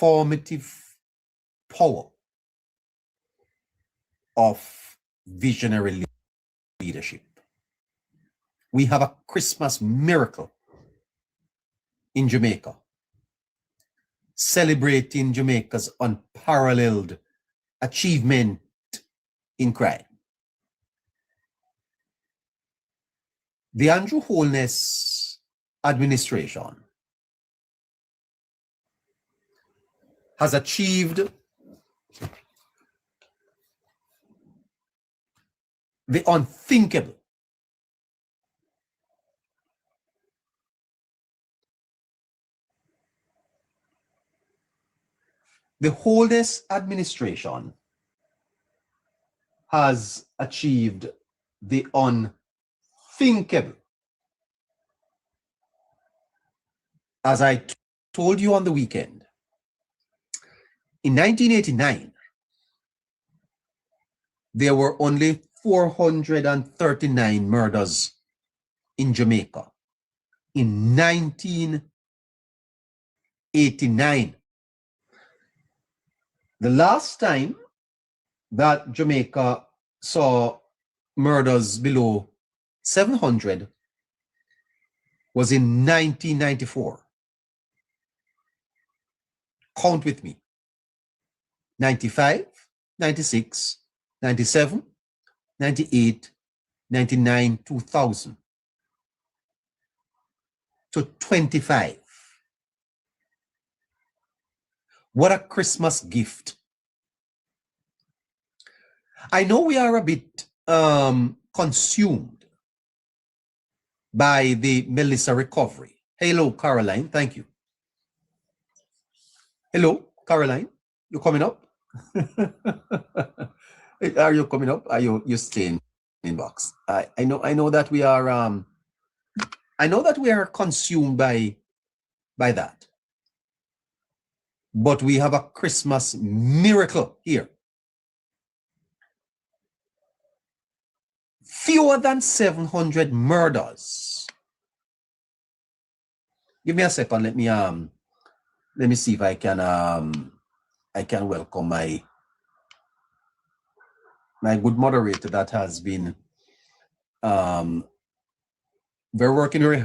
transformative power of visionary leadership. We have a Christmas miracle in Jamaica, celebrating Jamaica's unparalleled achievement in crime. The Andrew Holness administration has achieved the unthinkable. The Holness administration has achieved the unthinkable. As I told you on the weekend, in 1989, there were only 439 murders in Jamaica. In 1989, the last time that Jamaica saw murders below 700 was in 1994. Count with me. 95, 96, 97, 98, 99, 2000. To 25. What a Christmas gift. I know we are a bit consumed by the Melissa recovery. Hello, Caroline. Thank you. Hello, Caroline. You coming up? Are you coming up? Are you staying in box? I know that we are I know that we are consumed by that. But we have a Christmas miracle here. Fewer than 700 murders. Give me a second. Let me see if I can welcome my good moderator that has been very working very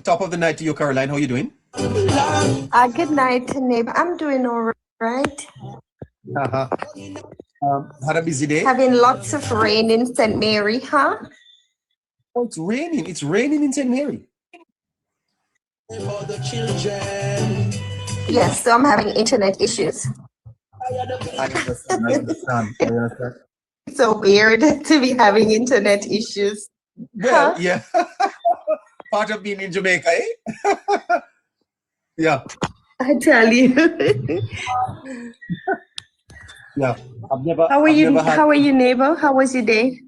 top of the night to you, Caroline. How are you doing? Good night, neighbor. I'm doing all right. Had a busy day? Having lots of rain in St. Mary, huh? Oh, it's raining. It's raining in St. Mary. Yes, so I'm having internet issues. I understand. It's so weird to be having internet issues. Well, yeah. Part of being in Jamaica, eh? Yeah. I tell you. Yeah. How are you, neighbor? How was your day?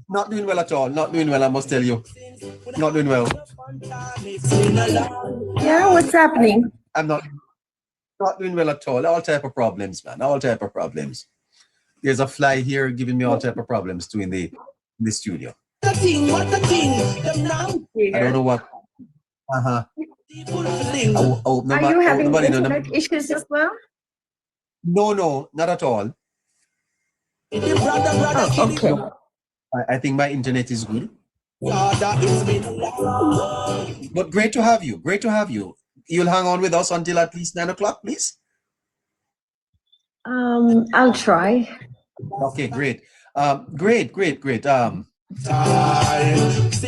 Not doing well at all. Not doing well, I must tell you. Not doing well. Yeah, what's happening? I'm not doing well at all. All type of problems, man. All type of problems. There's a fly here giving me all type of problems too in the studio. What the thing? I don't know what. Are you having internet issues as well? No, not at all. Oh, okay. No, I think my internet is good. But great to have you. Great to have you. You'll hang on with us until at least 9 o'clock, please. I'll try. Okay, great. Great.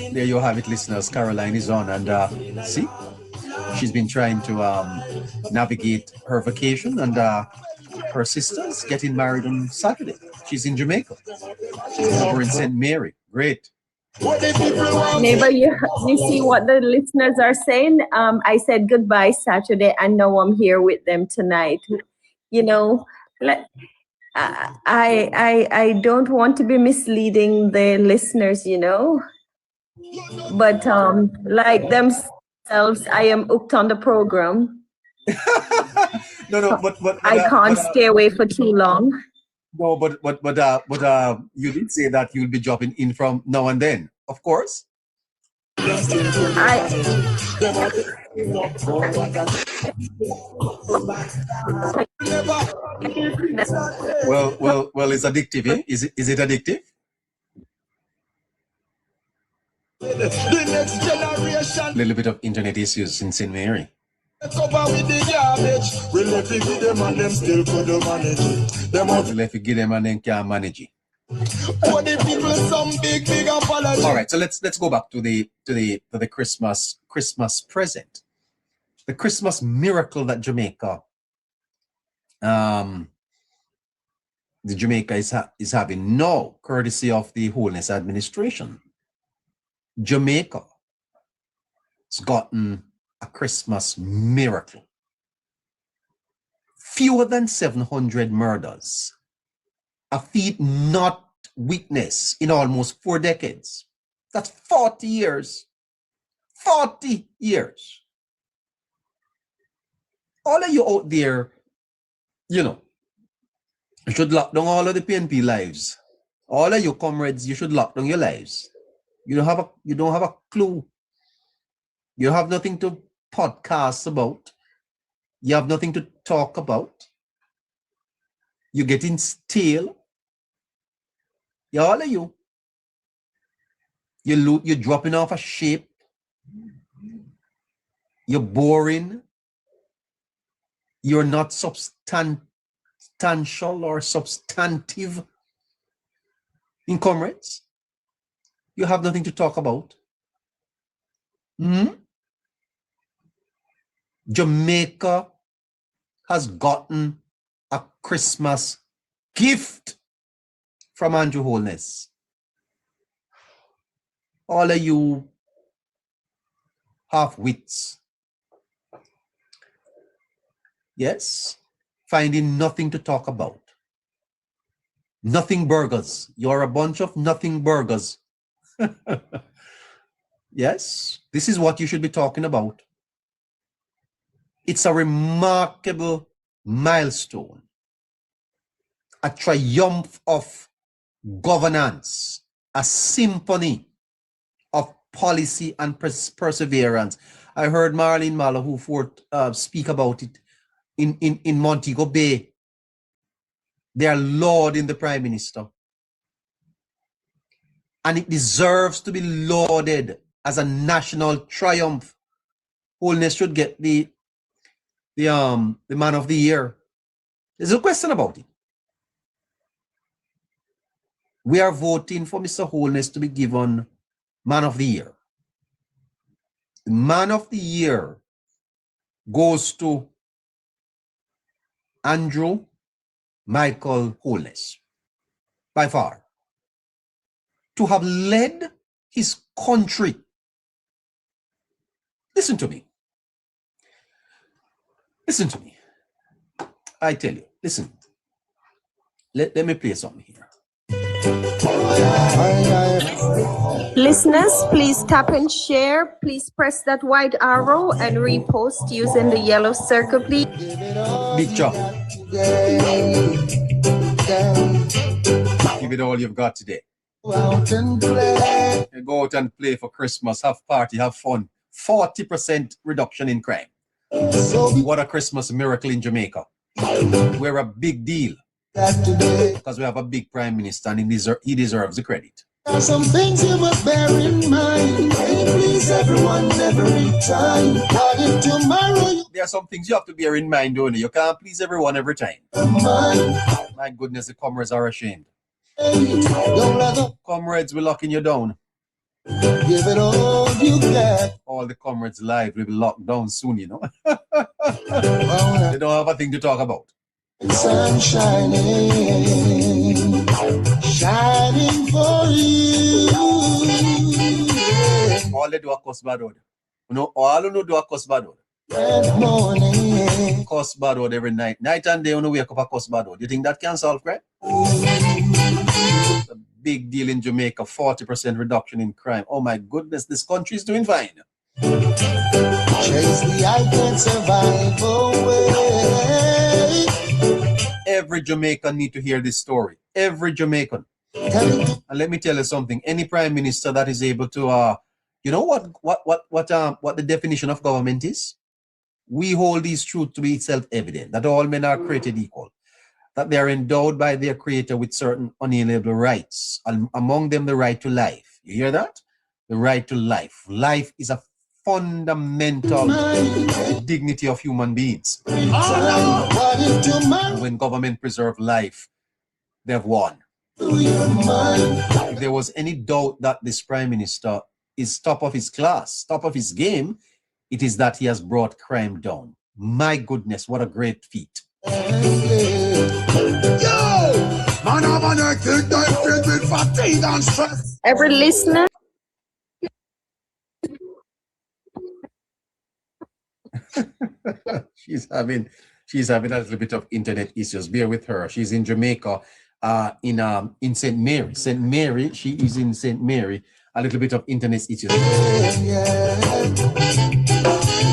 There you have it, listeners. Caroline is on, and see, she's been trying to navigate her vacation, and her sister's getting married on Saturday. She's in Jamaica. Over in St. Mary. Great. Neighbor, you see what the listeners are saying? I said goodbye Saturday, and now I'm here with them tonight. You know, I don't want to be misleading the listeners, you know, but like themselves, I am hooked on the program. No, but I can't stay away for too long. No, but you did say that you'll be dropping in from now and then, of course. Well, it's addictive, eh? Is it addictive? The next generation. Little bit of internet issues in St. Mary. Cover with the garbage. We left it with them and them still couldn't manage it. Them out. We left it give them and then can't manage it. For the people, some big apology. All right, so let's go back to the Christmas present, the Christmas miracle that Jamaica, the Jamaica is having now, courtesy of the Holiness Administration. Jamaica has gotten a Christmas miracle. Fewer than 700 murders, a feat not witnessed in almost 4 decades. That's 40 years. 40 years. All of you out there, you should lock down all of the PNP lives. All of you comrades, you should lock down your lives. You don't have a clue. You have nothing to podcast about. You have nothing to talk about. You're getting stale. Yeah, all of you. You're dropping off a shape. You're boring. You're not substantial or substantive in comrades. You have nothing to talk about. Jamaica has gotten a Christmas gift from Andrew Holness. All of you half-wits. Yes, finding nothing to talk about. Nothing burgers. You're a bunch of nothing burgers. Yes, this is what you should be talking about. It's a remarkable milestone, a triumph of governance, a symphony of policy and perseverance. I heard Marlene Malahou speak about it in Montego Bay. They are lauding the Prime Minister. And it deserves to be lauded as a national triumph. Holness should get the Man of the Year. There's no question about it. We are voting for Mr. Holness to be given Man of the Year. The Man of the Year goes to Andrew Michael Holness, by far. To have led his country. Listen to me. Listen to me. I tell you, listen. Let me play something here. Listeners, please tap and share. Please press that white arrow and repost using the yellow circle, please. Big job. Give it all you've got today. Go out and play for Christmas, have party, have fun. 40% reduction in crime. What a Christmas miracle in Jamaica. We're a big deal because we have a big Prime Minister and he deserves the credit. There are some things you must bear in mind. Please everyone every time. There are some things you have to bear in mind, don't you? You can't please everyone every time. My goodness, the comrades are ashamed. Comrades, we're locking you down. Give it all you got. All the comrades live will be locked down soon, you know. They don't have a thing to talk about. Sun shining, shining for you. All they do are cuss bad word. You know, all you know do are cuss bad word. That morning. Cuss bad word every night. Night and day, you know, wake up a cuss bad word. You think that can solve crime? It's a big deal in Jamaica, 40% reduction in crime. Oh my goodness, this country is doing fine. Chase the I can't survive away. Every Jamaican need to hear this story. Every Jamaican. And let me tell you something. Any Prime Minister that is able to You know what the definition of government is? We hold these truths to be self-evident, that all men are created equal, that they are endowed by their creator with certain unalienable rights, and among them the right to life. You hear that? The right to life. Life is a fundamental dignity of human beings. And when government preserve life, they have won. If there was any doubt that this prime minister is top of his class, top of his game, it is that he has brought crime down. My goodness, what a great feat. Every listener, she's having a little bit of internet issues. Bear with her. She's in Jamaica, in St. Mary. St. Mary, she is in St. Mary. A little bit of internet issues.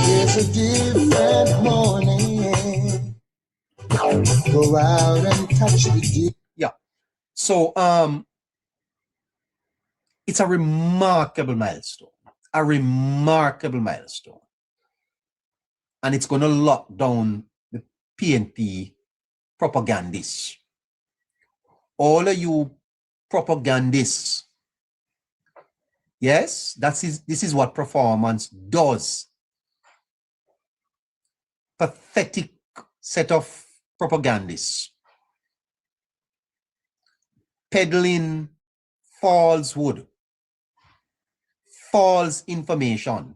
It's a different morning. Go out and touch the deep. Yeah. So it's a remarkable milestone. A remarkable milestone. And it's going to lock down the PNP propagandists. All of you propagandists, yes, this is what performance does. Pathetic set of propagandists peddling falsehood, false information,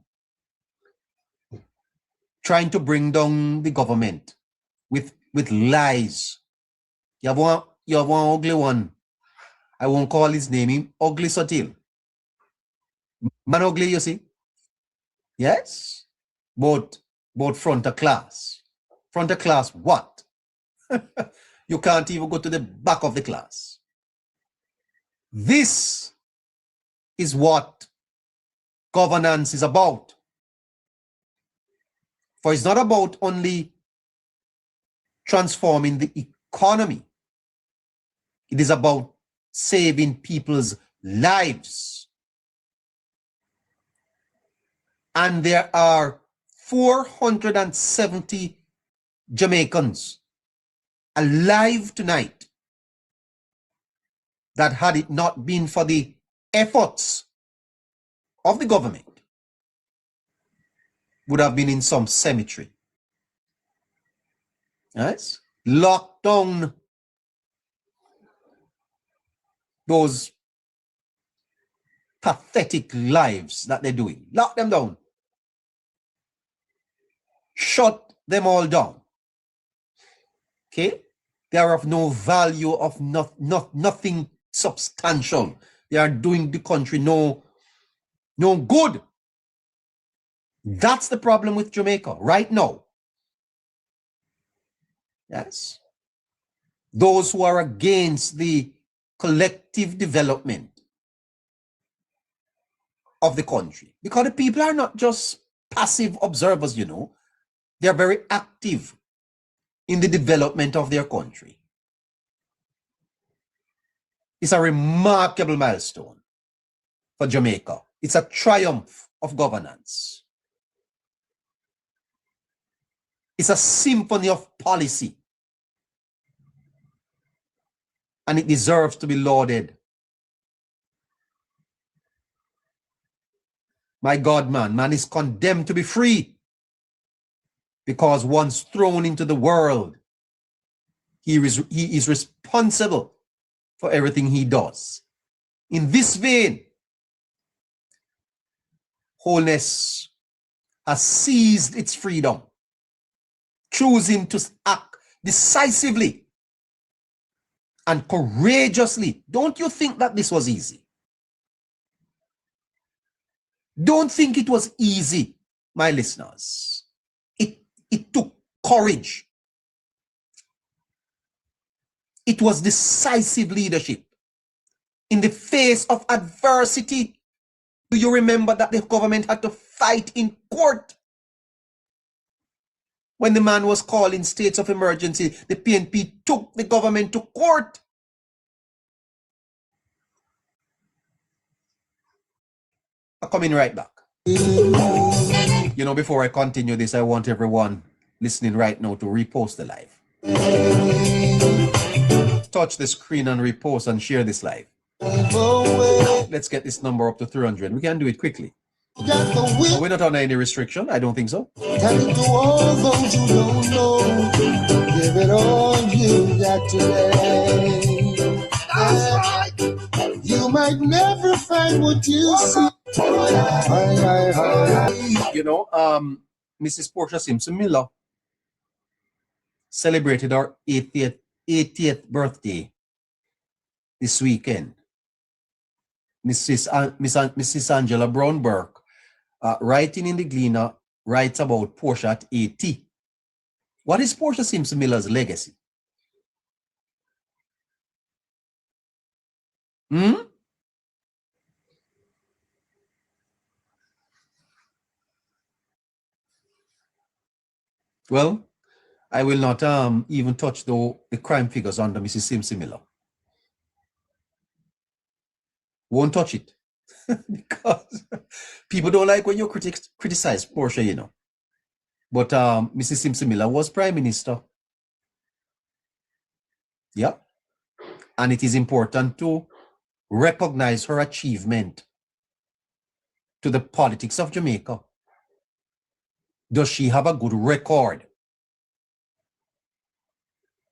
trying to bring down the government with lies. You have one ugly one. I won't call his name. Ugly Sotil. Man ugly, you see? Yes? Both front of class. Front of class what? You can't even go to the back of the class. This is what governance is about. For it's not about only transforming the economy. It is about saving people's lives. And there are 470 Jamaicans alive tonight that, had it not been for the efforts of the government, would have been in some cemetery. Yes? Locked down those pathetic lives that they're doing. Lock them down. Shut them all down. Okay? They are of no value, of nothing substantial. They are doing the country no good. That's the problem with Jamaica right now. Yes. Those who are against the collective development of the country. Because the people are not just passive observers, you know. They are very active in the development of their country. It's a remarkable milestone for Jamaica. It's a triumph of governance. It's a symphony of policy. And it deserves to be lauded. My God, man is condemned to be free. Because once thrown into the world, he is responsible for everything he does. In this vein, wholeness has seized its freedom, choosing to act decisively and courageously. Don't you think that this was easy? Don't think it was easy, my listeners. It took courage. It was decisive leadership in the face of adversity. Do you remember that the government had to fight in court? When the man was calling states of emergency, the PNP took the government to court. I'm coming right back. You know, before I continue this, I want everyone listening right now to repost the live. Touch the screen and repost and share this live. Let's get this number up to 300. We can do it quickly. We're not under any restriction. I don't think so. Tell it to all those who don't know. Give it all you got today. That's right. You might never find what you see. You know, Mrs. Portia Simpson Miller celebrated her 80th birthday this weekend. Mrs. Angela Brown Burke, writing in the Gleaner, writes about Portia at 80. What is Portia Simpson Miller's legacy? Well, I will not even touch the crime figures under Mrs. Simpson Miller. Won't touch it. Because people don't like when you criticize Portia, you know. But Mrs. Simpson Miller was Prime Minister. Yep. And it is important to recognize her achievement to the politics of Jamaica. Does she have a good record?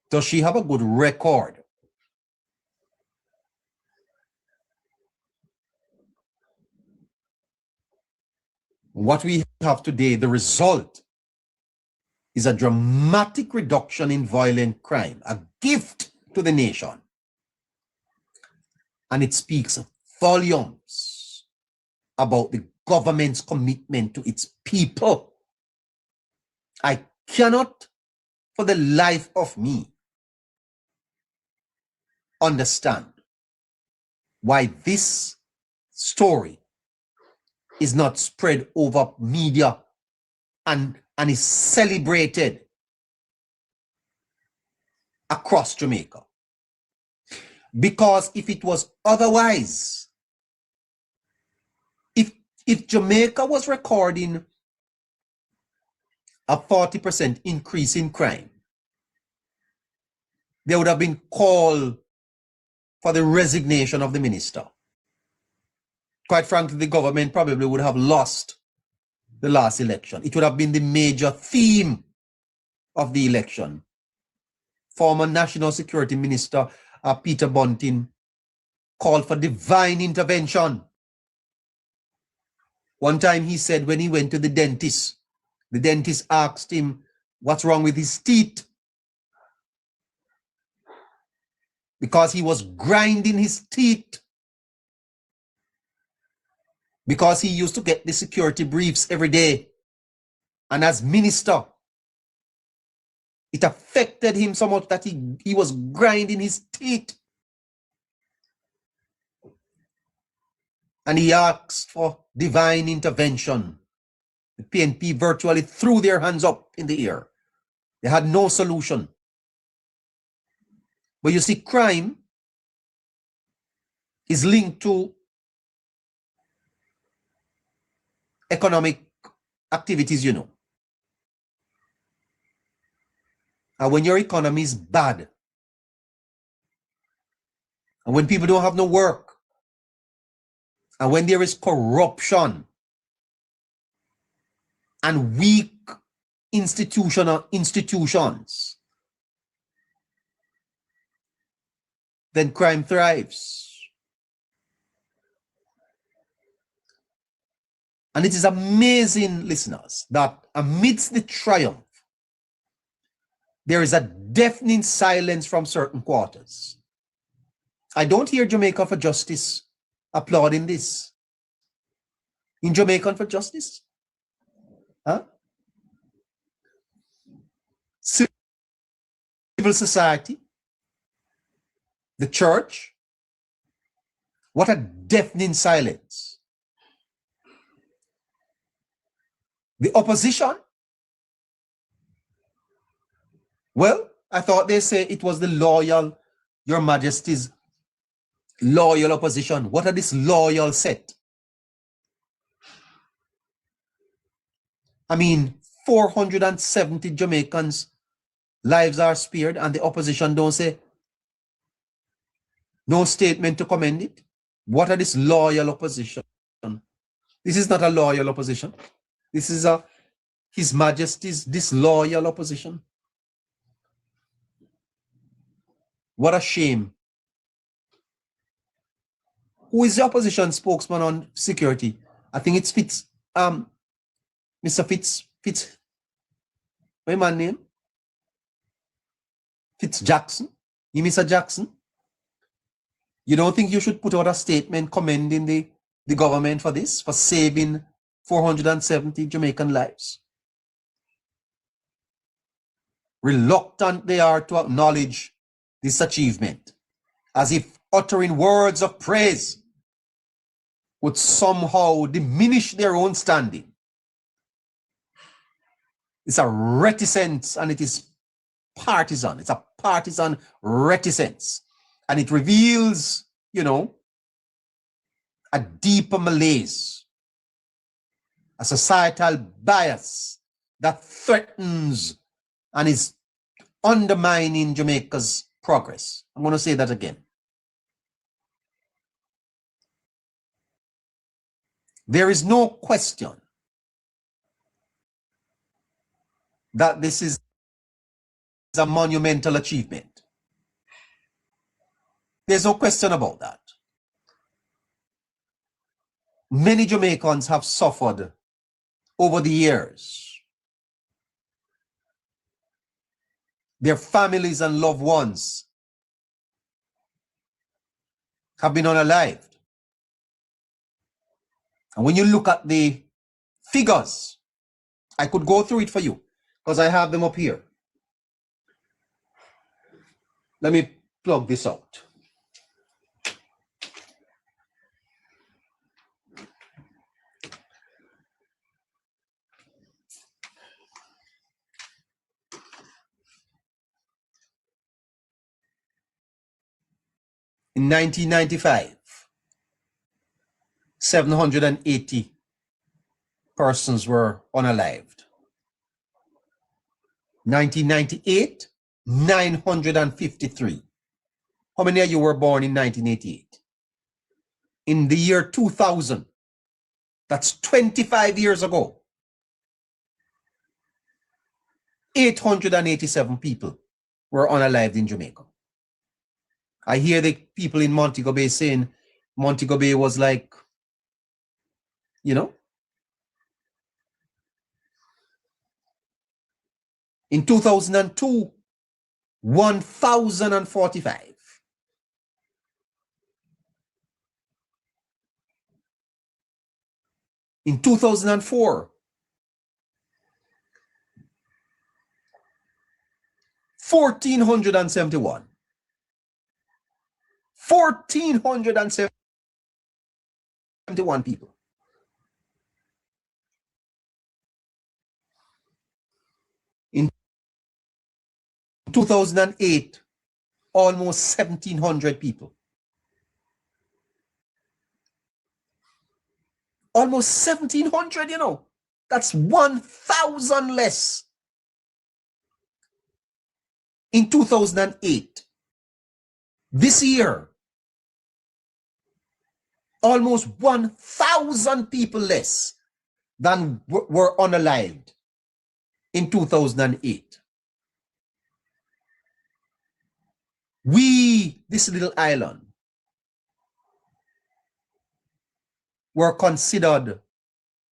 Does she have a good record? What we have today, the result is a dramatic reduction in violent crime, a gift to the nation. And it speaks volumes about the government's commitment to its people. I cannot, for the life of me, understand why this story is not spread over media and is celebrated across Jamaica. Because if it was otherwise, if Jamaica was recording a 40% increase in crime, there would have been call for the resignation of the minister. Quite frankly, the government probably would have lost the last election. It would have been the major theme of the election. Former National Security Minister Peter Bunting called for divine intervention. One time he said when he went to the dentist asked him what's wrong with his teeth, because he was grinding his teeth, because he used to get the security briefs every day. And as minister, it affected him so much that he was grinding his teeth. And he asked for divine intervention. The PNP virtually threw their hands up in the air. They had no solution. But you see, crime is linked to economic activities, you know. And when your economy is bad, and when people don't have no work, and when there is corruption and weak institutions, then crime thrives. And it is amazing, listeners, that amidst the triumph, there is a deafening silence from certain quarters. I don't hear Jamaica for Justice applauding this. In Jamaica for Justice? Huh? Civil society? The church? What a deafening silence. The opposition? Well, I thought they say it was the loyal, Your Majesty's loyal opposition. What are this loyal set? I mean, 470 Jamaicans' lives are spared, and the opposition don't say no statement to commend it. What are this loyal opposition? This is not a loyal opposition. This is His Majesty's disloyal opposition. What a shame. Who is the opposition spokesman on security? I think it's Mr. Fitz, my man name? Fitz Jackson. You Mr. Jackson? You don't think you should put out a statement commending the government for this, for saving 470 Jamaican lives? Reluctant they are to acknowledge this achievement, as if uttering words of praise would somehow diminish their own standing. It's a reticence, and it is partisan. It's a partisan reticence. And it reveals, a deeper malaise, a societal bias that threatens and is undermining Jamaica's progress. I'm going to say that again. There is no question that this is a monumental achievement. There's no question about that. Many Jamaicans have suffered over the years. Their families and loved ones have been unalived. And when you look at the figures, I could go through it for you because I have them up here. Let me plug this out. In 1995, 780 persons were unalived. 1998, 953. How many of you were born in 1988? In the year 2000, that's 25 years ago, 887 people were unalived in Jamaica. I hear the people in Montego Bay saying Montego Bay was like, in 2002, 1,045. In 2004, 1,471. 1,471 people. In 2008, almost 1,700 people. Almost 1,700, That's 1,000 less. In 2008. This year, almost 1,000 people less than were unalived in 2008. We, this little island, were considered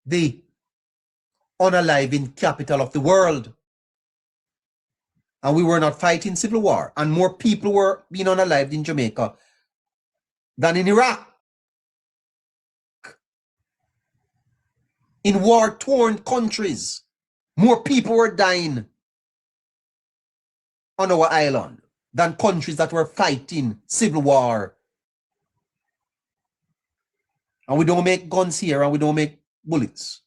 the unaliving capital of the world. And we were not fighting civil war. And more people were being unalived in Jamaica than in Iraq. In war-torn countries, more people were dying on our island than countries that were fighting civil war. And we don't make guns here, and we don't make bullets.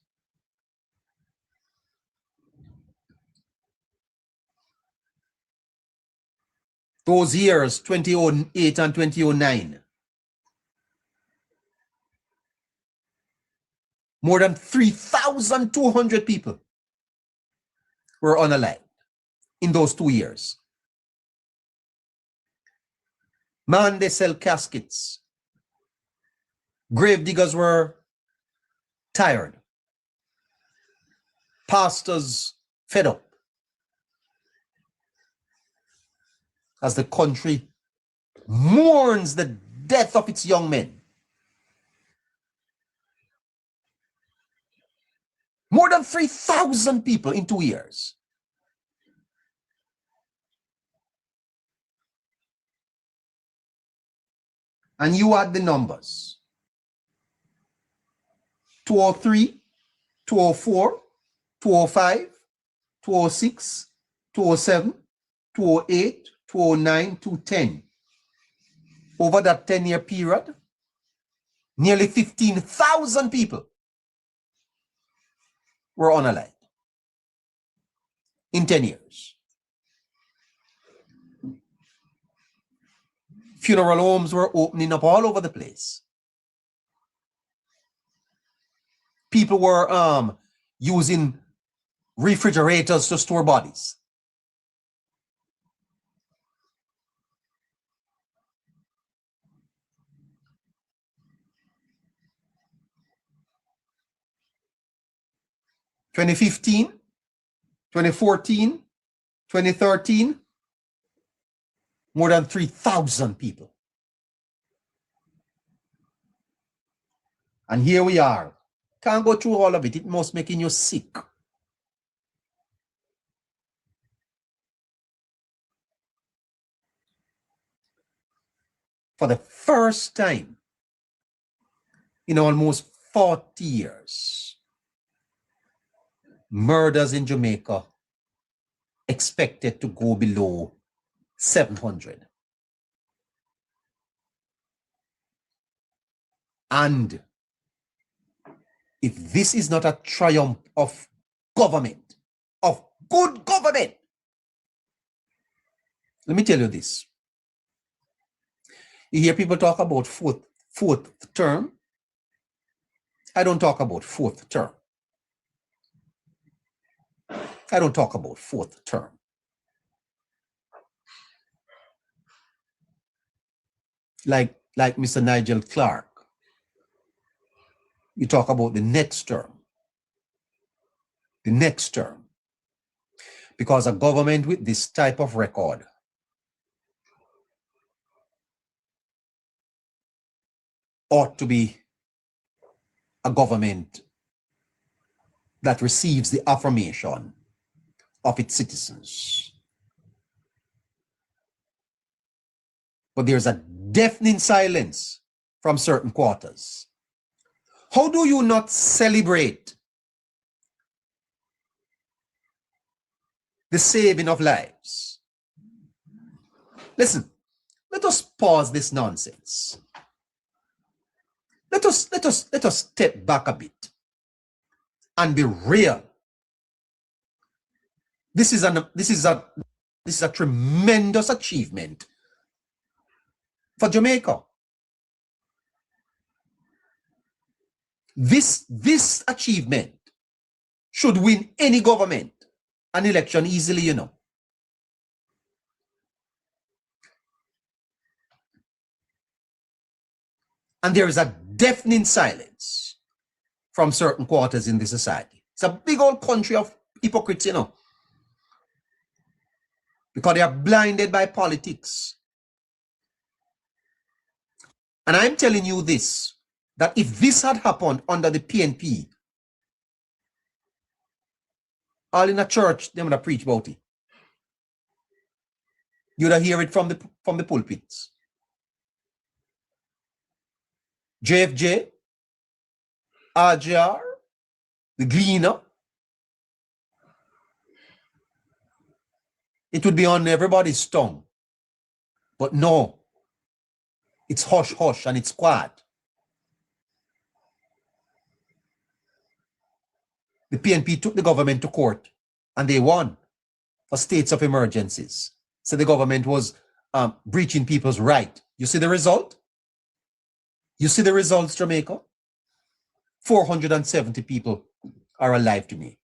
Those years, 2008 and 2009, more than 3,200 people were unalive in those 2 years. Man, they sell caskets. Grave diggers were tired. Pastors fed up. As the country mourns the death of its young men. More than 3,000 people in 2 years. And you add the numbers. 203, 204, 205, 206, 207, 208, 209, 210. Over that 10-year period, nearly 15,000 people were unalive in 10 years. Funeral homes were opening up all over the place. People were using refrigerators to store bodies. (2015, 2014, 2013), more than 3,000 people. And here we are. Can't go through all of it. It must making you sick. For the first time in almost 40 years, murders in Jamaica expected to go below 700. And if this is not a triumph of government, of good government, let me tell you this. You hear people talk about fourth term. I don't talk about fourth term. I don't talk about fourth term. Like Mr. Nigel Clark, you talk about the next term. The next term. Because a government with this type of record ought to be a government that receives the affirmation of its citizens. But there's a deafening silence from certain quarters. How do you not celebrate the saving of lives? Listen, let us pause this nonsense. Let us step back a bit and be real. This is a tremendous achievement for Jamaica. This achievement should win any government an election easily, you know. And there is a deafening silence from certain quarters in the society. It's a big old country of hypocrites, you know, because they are blinded by politics. And I'm telling you this, that if this had happened under the PNP, all in a church, they're going to preach about it. You'd hear it from the pulpits. JFJ, RJR, the Gleaner, it would be on everybody's tongue. But no, it's hush hush and it's quiet. The PNP took the government to court and they won for states of emergencies. So the government was breaching people's right. You see the result? You see the results, Jamaica? 470 people are alive today.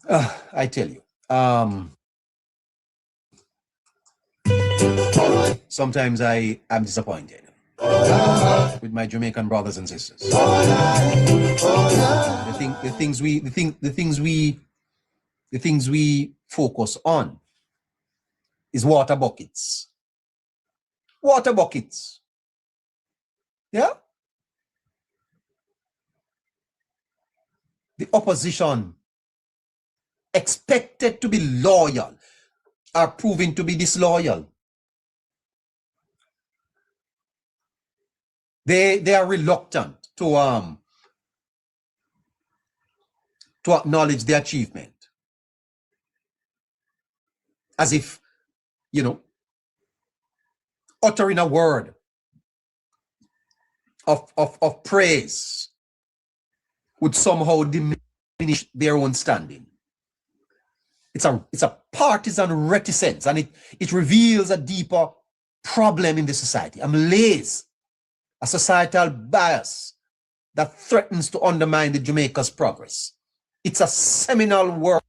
I tell you, sometimes I am disappointed with my Jamaican brothers and sisters. The things we focus on is water buckets. Water buckets. Yeah? The opposition, expected to be loyal, are proving to be disloyal. They are reluctant to acknowledge the achievement. As if, uttering a word of praise would somehow diminish their own standing. It's a partisan reticence, and it reveals a deeper problem in the society, a malaise, a societal bias that threatens to undermine the Jamaica's progress. It's a seminal work.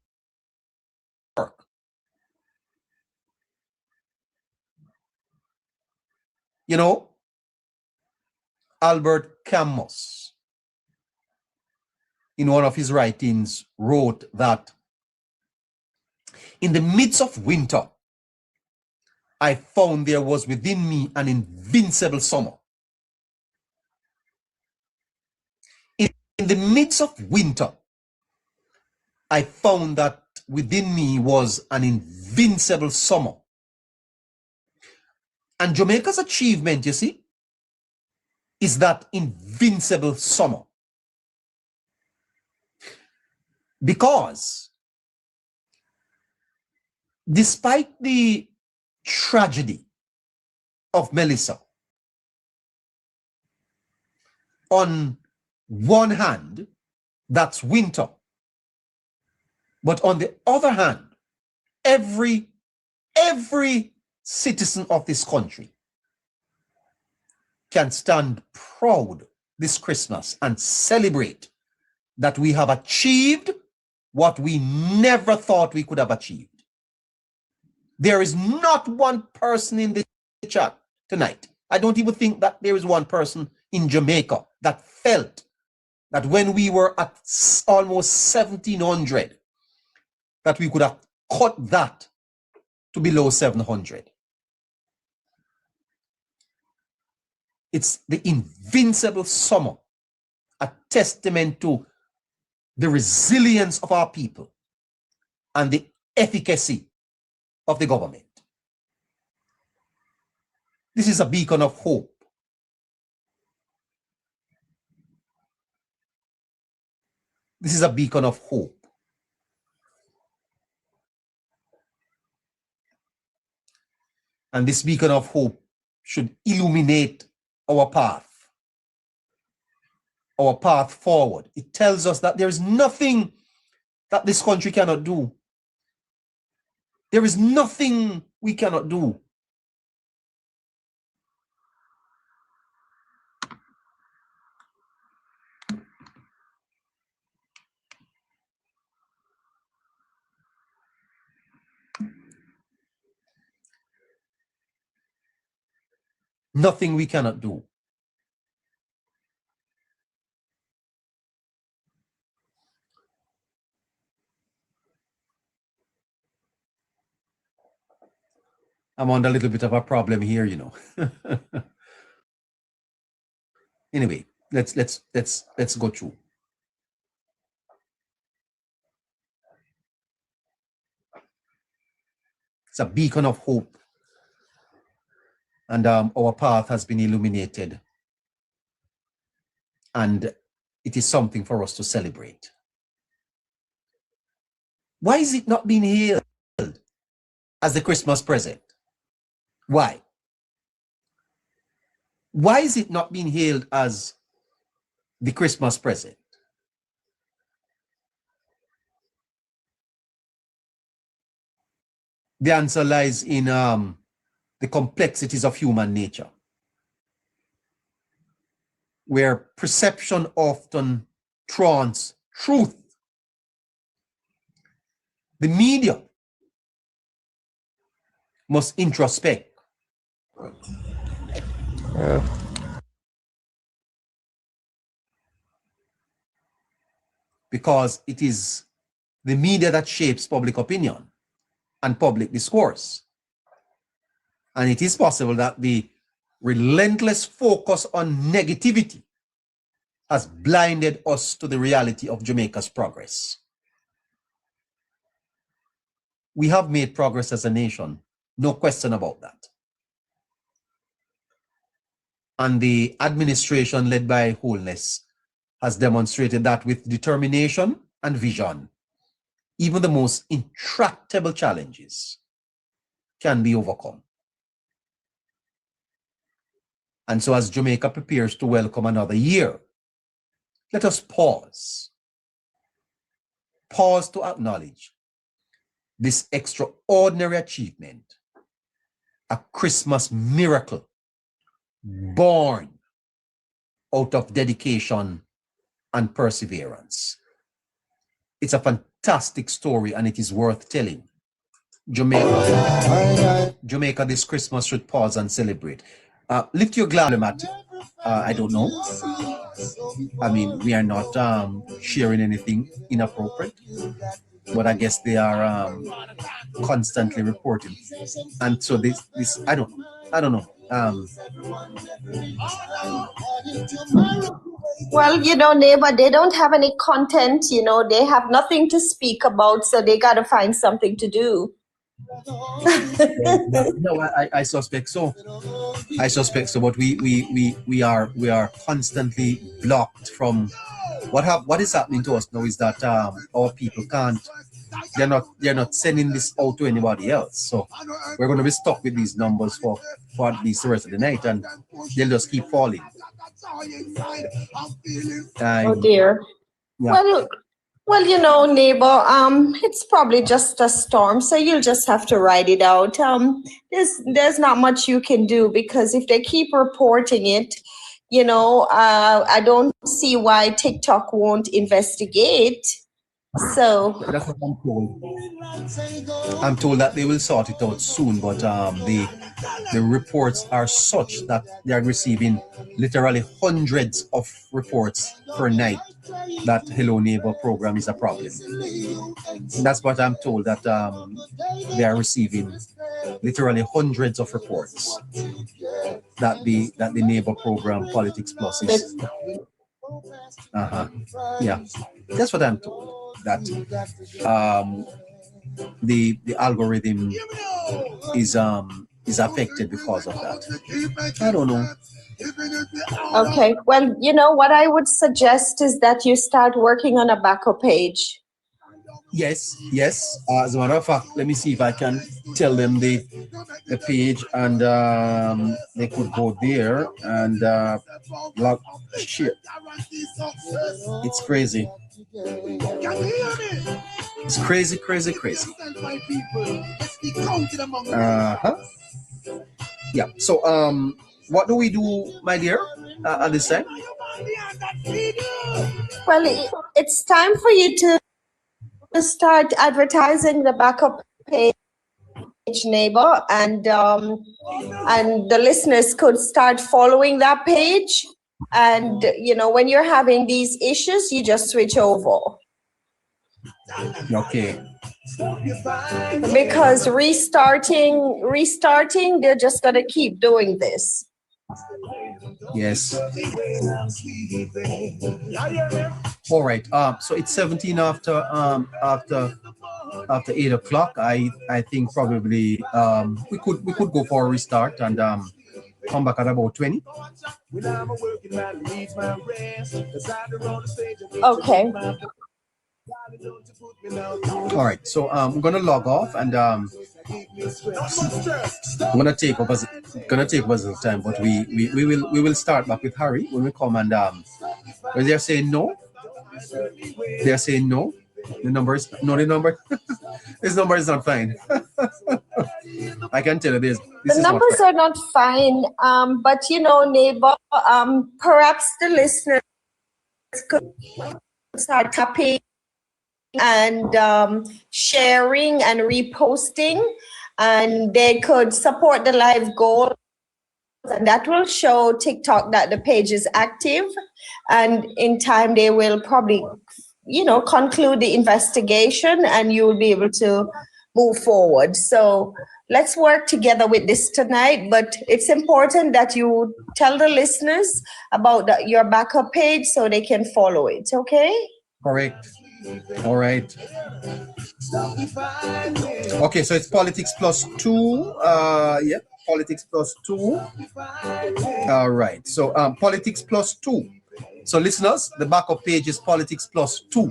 Albert Camus, in one of his writings, wrote that in the midst of winter, I found there was within me an invincible summer. In the midst of winter, I found that within me was an invincible summer. And Jamaica's achievement, you see, is that invincible summer. Because despite the tragedy of Melissa, on one hand, that's winter. But on the other hand, every citizen of this country can stand proud this Christmas and celebrate that we have achieved what we never thought we could have achieved. There is not one person in the chat tonight. I don't even think that there is one person in Jamaica that felt that when we were at almost 1,700, that we could have cut that to below 700. It's the invincible summer, a testament to the resilience of our people and the efficacy of the government. This is a beacon of hope. This is a beacon of hope. And this beacon of hope should illuminate our path forward. It tells us that there is nothing that this country cannot do. There is nothing we cannot do. Nothing we cannot do. I'm on a little bit of a problem here, Anyway, let's go through. It's a beacon of hope, and our path has been illuminated, and it is something for us to celebrate. Why is it not being hailed as the Christmas present? Why? Why is it not being hailed as the Christmas present? The answer lies in the complexities of human nature, where perception often trumps truth. The media must introspect. Because it is the media that shapes public opinion and public discourse. And it is possible that the relentless focus on negativity has blinded us to the reality of Jamaica's progress. We have made progress as a nation, no question about that. And the administration led by Holness has demonstrated that with determination and vision, even the most intractable challenges can be overcome. And so as Jamaica prepares to welcome another year, let us pause. Pause to acknowledge this extraordinary achievement, a Christmas miracle born out of dedication and perseverance. It's a fantastic story and it is worth telling. Jamaica this Christmas should pause and celebrate. Lift your glass, I don't know. I mean, we are not sharing anything inappropriate, but I guess they are constantly reporting. And so this I don't know. Well, you know, Neighbour, they don't have any content, you know, they have nothing to speak about, so they got to find something to do. No, I suspect so. I suspect so, but we are constantly blocked from what is happening to us now is that our people can't. They're not sending this out to anybody else. So we're going to be stuck with these numbers for at least the rest of the night, and they'll just keep falling. Oh dear. Yeah. Well, you know, Neighbour, it's probably just a storm, so you'll just have to ride it out. There's not much you can do because if they keep reporting it, you know, I don't see why TikTok won't investigate. So that's what I'm told. I'm told that they will sort it out soon, but the reports are such that they are receiving literally hundreds of reports per night that Hello Neighbor program is a problem. That's what I'm told, that they are receiving literally hundreds of reports that the Neighbor program Politics Plus is. Yeah, that's what I'm told. That the algorithm is affected because of that. I don't know. Okay, well, you know what I would suggest is that you start working on a backup page. Yes. As a matter of fact, let me see if I can tell them the page, and they could go there and log shit. It's crazy. It's crazy. Yeah. So what do we do, my dear, at this time? Well, it's time for you to start advertising the backup page, Neighbour, and the listeners could start following that page. And you know, when you're having these issues, you just switch over. Okay. Because restarting, they're just gonna keep doing this. Yes. All right. So it's 17 after 8 o'clock. I think probably we could go for a restart and come back at about 20. Okay. All right. So I'm gonna log off and I'm gonna take up as the time, but we will start back with Harry when we come, and when they're saying no. They're saying no. The number this number is not fine. I can tell you this. The numbers are not fine. But you know, Neighbour, perhaps the listeners could start tapping and sharing and reposting, and they could support the live goal, and that will show TikTok that the page is active, and in time they will probably conclude the investigation and you will be able to move forward. So let's work together with this tonight, but it's important that you tell the listeners about your backup page so they can follow it. Okay? Correct. All right. Okay, so it's Politics Plus 2. Yeah, Politics Plus 2. All right. So Politics Plus 2. So listeners, the backup page is Politics Plus 2.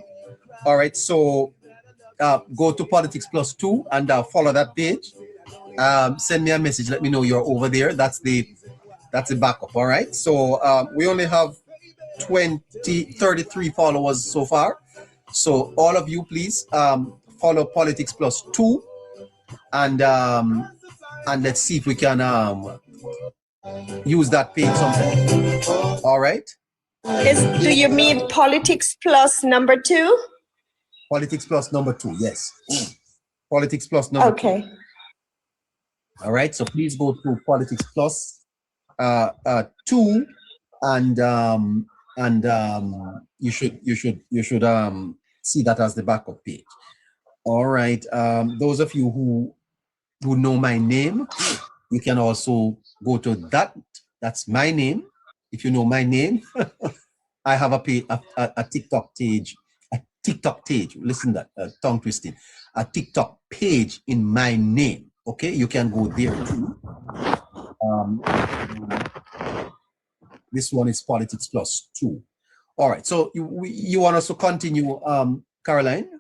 All right. So go to Politics Plus 2 and follow that page. Send me a message. Let me know you're over there. That's the backup. All right. So we only have 33 followers so far. So all of you, please follow Politics Plus 2, and let's see if we can use that page sometime. All right. Do you mean Politics Plus number 2? Politics Plus number 2, yes. Politics Plus number 2. Okay. All right. So please go to Politics Plus 2, and you should see that as the backup page. All right. Those of you who know my name, you can also go to that. That's my name. If you know my name, I have a TikTok page. A TikTok page. Listen to that, tongue twisting. A TikTok page in my name. Okay, you can go there too. This one is Politics Plus 2. All right. So you want us to continue, Caroline?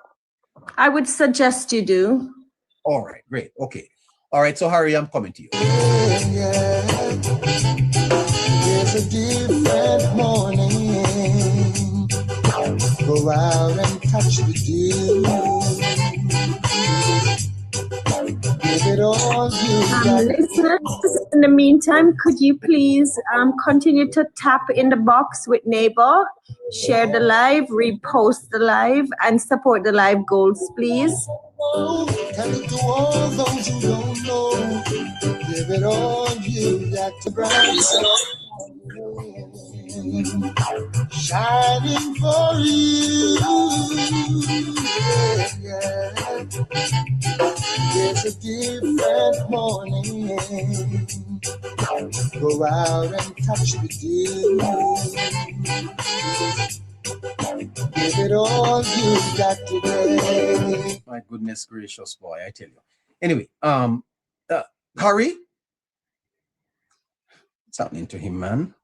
I would suggest you do. All right. Great. Okay. All right. So Harry, I'm coming to you. Yeah. It's a different morning. Go out and touch the dew. Give it all you got. Listeners, in the meantime, could you please continue to tap in the box with Neighbour, share the live, repost the live, and support the live goals, please. Tell it to all those who don't know. Give it all you got to bright. Shining for you. Yeah. It's a different morning. Go out and touch the dew. Give it all you got today. My goodness gracious, boy, I tell you. Anyway, Harry, what's happening to him, man?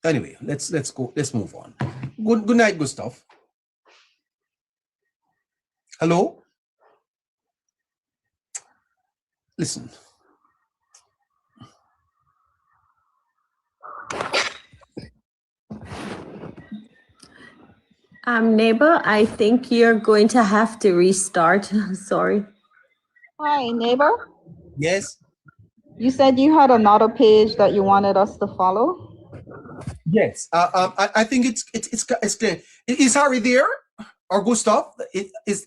Anyway, let's go. Let's move on. Good night, Gustav. Hello. Listen. Neighbor, I think you're going to have to restart. Sorry. Hi, Neighbor. Yes. You said you had another page that you wanted us to follow. Yes. I think it's clear. Is Harry there or Gustav? Is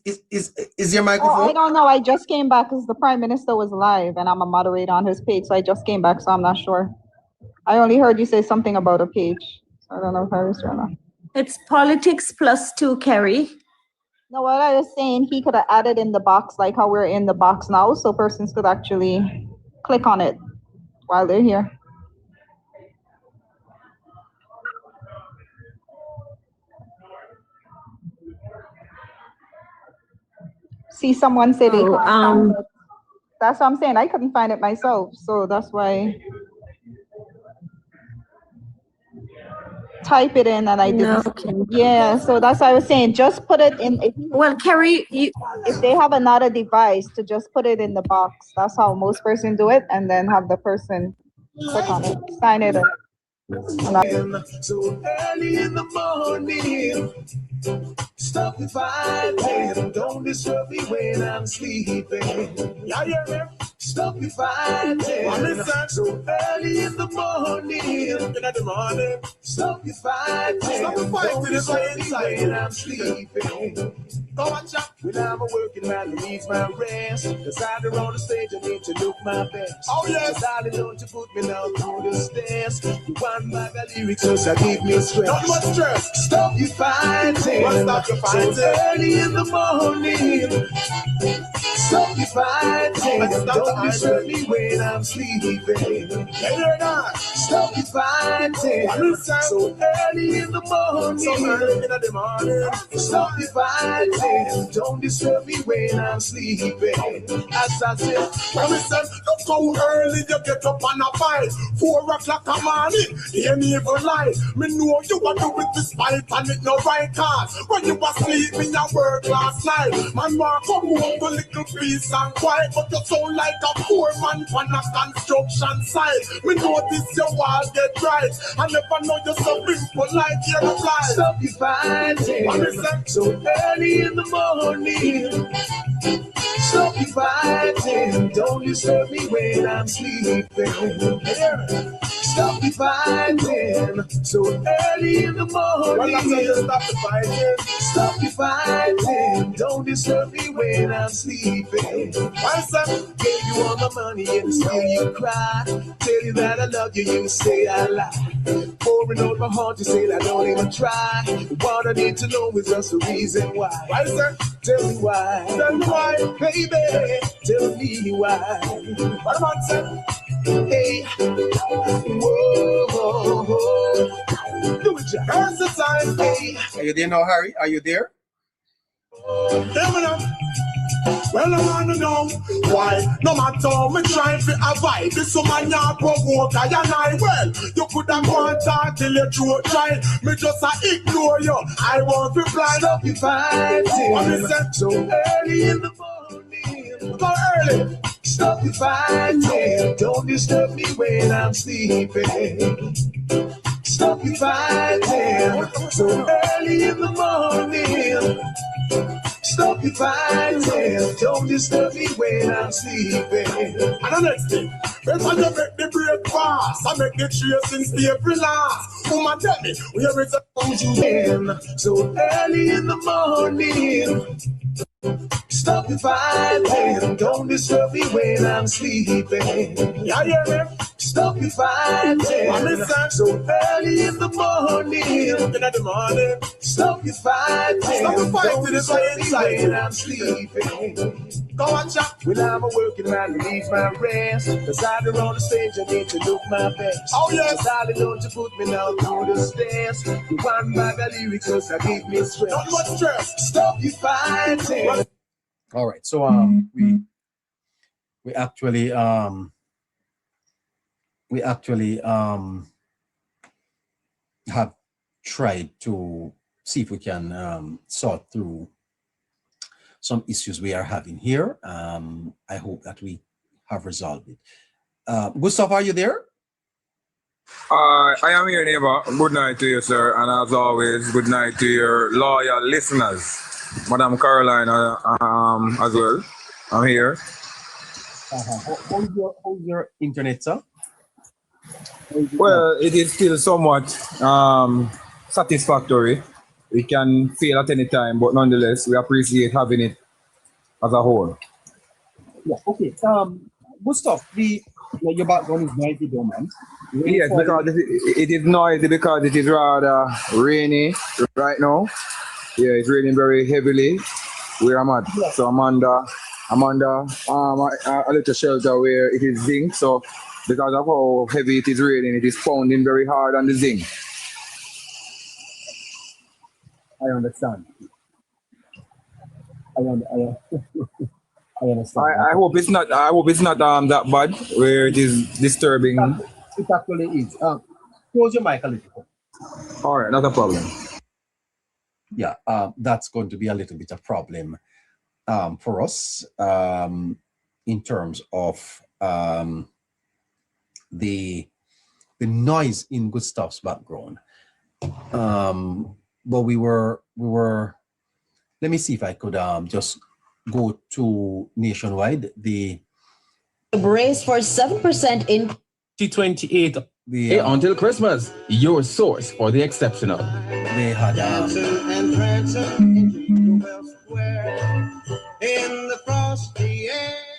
your microphone? Oh, I don't know. I just came back because the Prime Minister was live, and I'm a moderator on his page, so I just came back, so I'm not sure. I only heard you say something about a page, so I don't know if Harry's there or not. It's Politics Plus 2, Kerry. No, what I was saying, he could have added in the box, like how we're in the box now, so persons could actually click on it while they're here. See, someone said it. That's what I'm saying. I couldn't find it myself, so that's why. Type it in, and I didn't. Okay. Yeah, so that's what I was saying. Just put it in. Well, Kerry, if they have another device, to just put it in the box. That's how most person do it, and then have the person click on it, sign it. So early in the morning, stop if I can. Don't disturb me when I'm sleeping. Stop your fighting. So early in the morning. Stop your fighting. Stop your fighting. It's like inside when I'm sleeping. Go and chat. When I'm a working man, I needs my rest. Cause out there on the stage, I need to look my best. Oh yes. So darling, don't you put me down through the stairs. You want my lyrics, so I give me stress. Not much stress. Stop your fighting. Stop your fighting. So early in the morning. Stop your fighting. Don't disturb me when I'm sleeping. You're not. Stop your fighting. So early in the morning. Stop your fighting. Don't disturb me when I'm sleeping. As I said, listen, don't go early, you get up and a fight. 4 o'clock a morning, you never lie. Me know you want to with this fight and it no right cause. When you was sleeping your work last night, man walk come home to little peace and quiet, but you sound like a poor man on a construction site. Me notice your wall get right. I never know you're so simple like your reply. Stop your fighting. So early in the morning. Stop your fighting. Don't disturb me when I'm sleeping. Stop your fighting. So early in the morning. Well, I tell you, stop the fighting. Stop your fighting. Don't disturb me when I'm sleeping. Why, son? Gave you all my money and still you cry. Tell you that I love you, you say I lie. Pouring out my heart, you say I don't even try. What I need to know is just the reason why. Why, sir? Tell me why. Tell me why, baby. Tell me why. What am I saying? Hey. Whoa, whoa, whoa. Do it, Jack. Here's the time. Hey. Are you there now, Harry? Are you there? Tell me now. Well, I wanna know why. No matter how me try to avoid this woman you provoke I and I. Well, you could have gone talk till your throat dry. Me just ignore you. I won't reply. Stop you fighting. What is that? So early in the morning. Go early. Stop you fighting. Don't disturb me when I'm sleeping. Stop you fighting. So early in the morning. Stop your fighting. Don't disturb me when I'm sleeping. And the next thing, better you make the breakfast. I make the chasing stay last. Woman tell me, where is the food you in? So early in the morning. Stop your fighting. Don't disturb me when I'm sleeping. Yeah, yeah, stop your fighting. So early in the morning. Stop your fighting. Stop your fighting. Don't disturb me when I'm sleeping. Go and chat. When I'm a working man, I need my rest. Cause out there on the stage, I need to look my best. Oh yes. So darling, don't you put me down through the stairs. You want my lyrics, cause I give me stress. Not much stress. Stop your fighting. All right. So we actually have tried to see if we can sort through some issues we are having here. I hope that we have resolved it. Gustav, are you there? I am here, neighbor. Good night to you, sir. And as always, good night to your loyal listeners. Madam Caroline, as well. I'm here. How's your internet, sir? Well, it is still somewhat satisfactory. It can fail at any time, but nonetheless, we appreciate having it as a whole. Yeah, okay. Gustav, your background is noisy, though, man. Yes, because it is noisy because it is rather rainy right now. Yeah, it's raining very heavily where I'm at. Yeah. So I'm under a little shelter where it is zinc. So because of how heavy it is raining, it is pounding very hard on the zinc. I understand. I understand. I hope it's not that bad where it is disturbing. It actually is. Close your mic a little. All right, not a problem. Yeah, that's going to be a little bit of problem for us in terms of the noise in Gustav's background. But we were. Let me see if I could just go to nationwide. The brace for 7% in 2028 The, until Christmas. Your source for the exceptional. they had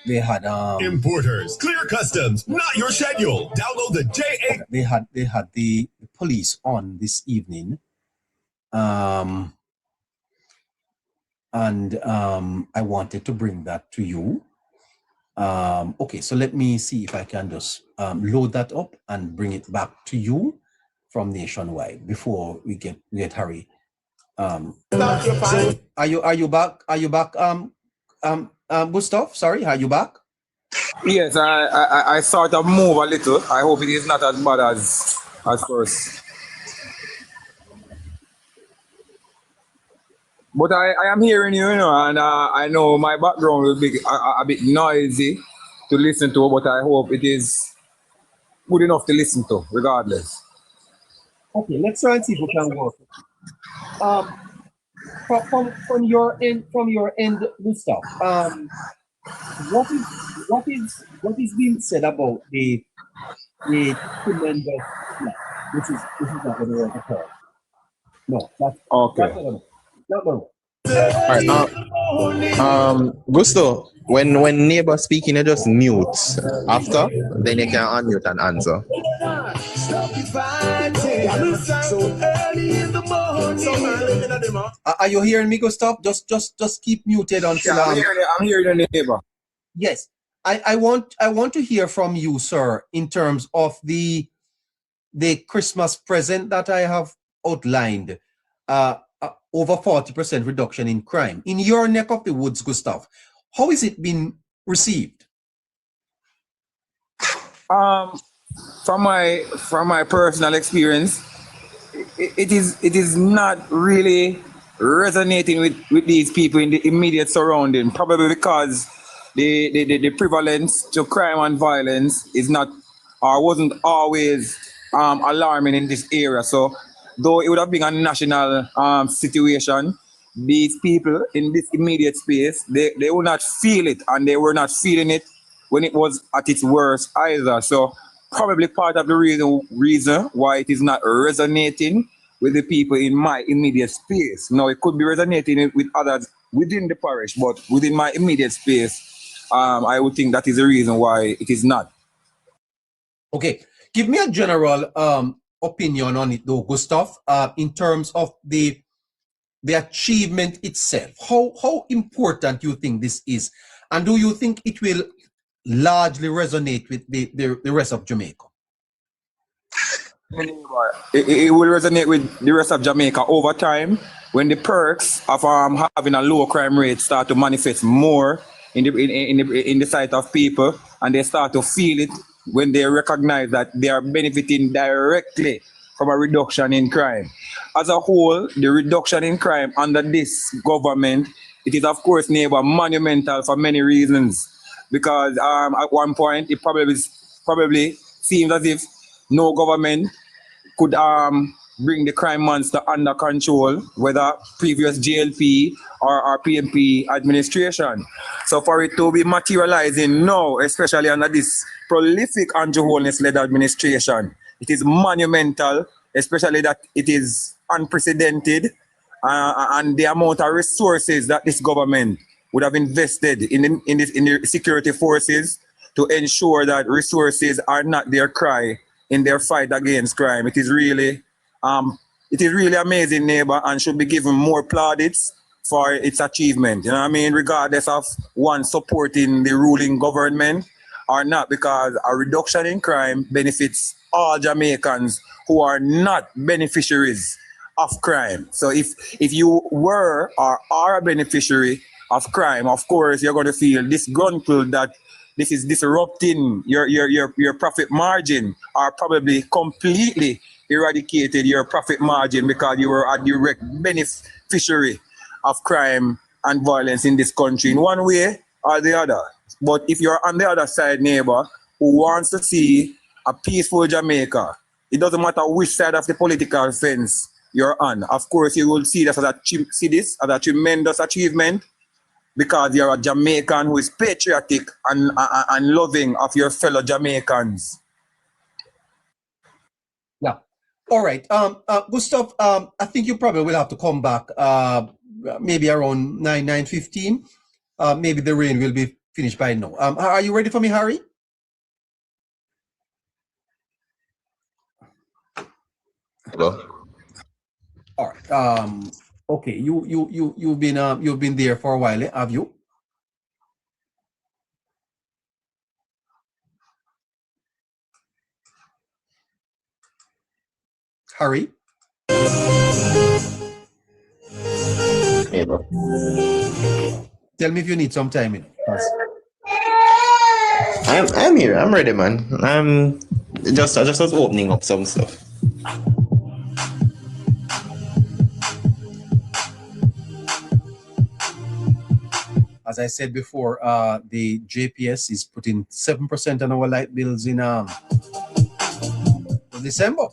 they had Importers, clear customs, not your schedule. Download the J8. they had the police on this evening. And I wanted to bring that to you. Okay, so let me see if I can just load that up and bring it back to you from Nationwide before we get Harry. So are you back? Are you back? Gustav, sorry, are you back? Yes, I sort of move a little. I hope it is not as bad as first. But I am hearing you, and I know my background will be a bit noisy to listen to, but I hope it is good enough to listen to, regardless. Okay, let's try and see if we can work. From your end, Gustav. What is being said about the tremendous flood? This is not going to work at all. No, that's Okay. not going to work. All right. Gusto, when neighbor speaking, you just mute. After, then you can unmute and answer. Are you hearing me, Gustav? Just keep muted until I'm hearing the neighbor. Yes, I want to hear from you, sir, in terms of the Christmas present that I have outlined. Over 40% reduction in crime in your neck of the woods, Gustav. How is it been received? From my personal experience, it is not really resonating with these people in the immediate surrounding, probably because the prevalence to crime and violence is not or wasn't always alarming in this area. So though it would have been a national situation, these people in this immediate space, they will not feel it, and they were not feeling it when it was at its worst either. So probably part of the reason why it is not resonating with the people in my immediate space. Now, it could be resonating with others within the parish, but within my immediate space, I would think that is the reason why it is not. Okay, give me a general opinion on it though, Gustav, in terms of the achievement itself. How important you think this is, and do you think it will largely resonate with the rest of Jamaica? It will resonate with the rest of Jamaica over time when the perks of having a low crime rate start to manifest more in the sight of people, and they start to feel it when they recognize that they are benefiting directly from a reduction in crime. As a whole, the reduction in crime under this government, it is of course, Neighbour, monumental for many reasons. Because at one point, it probably seems as if no government could bring the crime monster under control, whether previous JLP or PMP administration. So for it to be materializing now, especially under this prolific Andrew Holness-led administration, it is monumental, especially that it is unprecedented, and the amount of resources that this government would have invested in the security forces to ensure that resources are not their cry in their fight against crime. It is really amazing, Neighbour, and should be given more plaudits for its achievement. You know what I mean? Regardless of one supporting the ruling government or not, because a reduction in crime benefits all Jamaicans who are not beneficiaries of crime. So if you were or are a beneficiary of crime, of course you're going to feel disgruntled that this is disrupting your profit margin, or probably completely eradicated your profit margin because you were a direct beneficiary of crime and violence in this country in one way or the other. But if you're on the other side, Neighbour, who wants to see a peaceful Jamaica, it doesn't matter which side of the political fence you're on. Of course, you will see this as a tremendous achievement, because you're a Jamaican who is patriotic and loving of your fellow Jamaicans. Yeah. All right. Gustav, I think you probably will have to come back maybe around 9:15. Maybe the rain will be finished by now. Are you ready for me, Harry? Hello. All right. Okay. You've been there for a while, have you? Harry? Neighbor. Tell me if you need some time in. I'm here. I'm ready, man. I just was opening up some stuff. As I said before, the JPS is putting 7% on our light bills in December.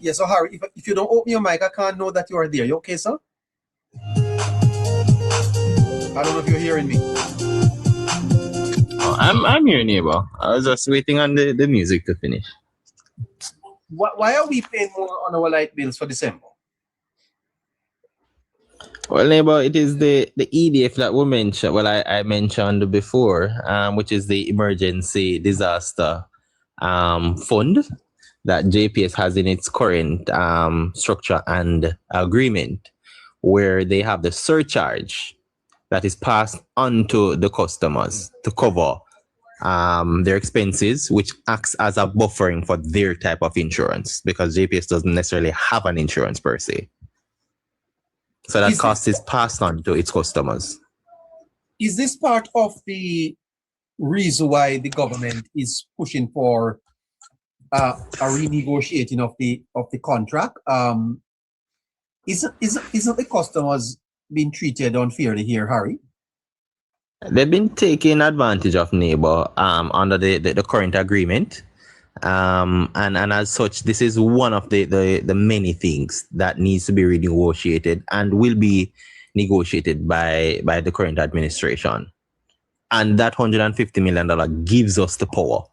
Yeah, so Harry, if you don't open your mic, I can't know that you are there. You okay, sir? I don't know if you're hearing me. Oh, I'm here, neighbor. I was just waiting on the music to finish. Why are we paying more on our light bills for December? Well, neighbor, it is the EDF that we mentioned. Well, I mentioned before, which is the Emergency Disaster Fund that JPS has in its current structure and agreement, where they have the surcharge that is passed on to the customers to cover their expenses, which acts as a buffering for their type of insurance, because JPS doesn't necessarily have an insurance per se. So that cost is passed on to its customers. Is this part of the reason why the government is pushing for a renegotiating of the contract? Isn't the customers being treated unfairly here, Harry? They've been taking advantage of Neighbour under the current agreement. And as such, this is one of the many things that needs to be renegotiated and will be negotiated by the current administration. And that $150 million gives us the power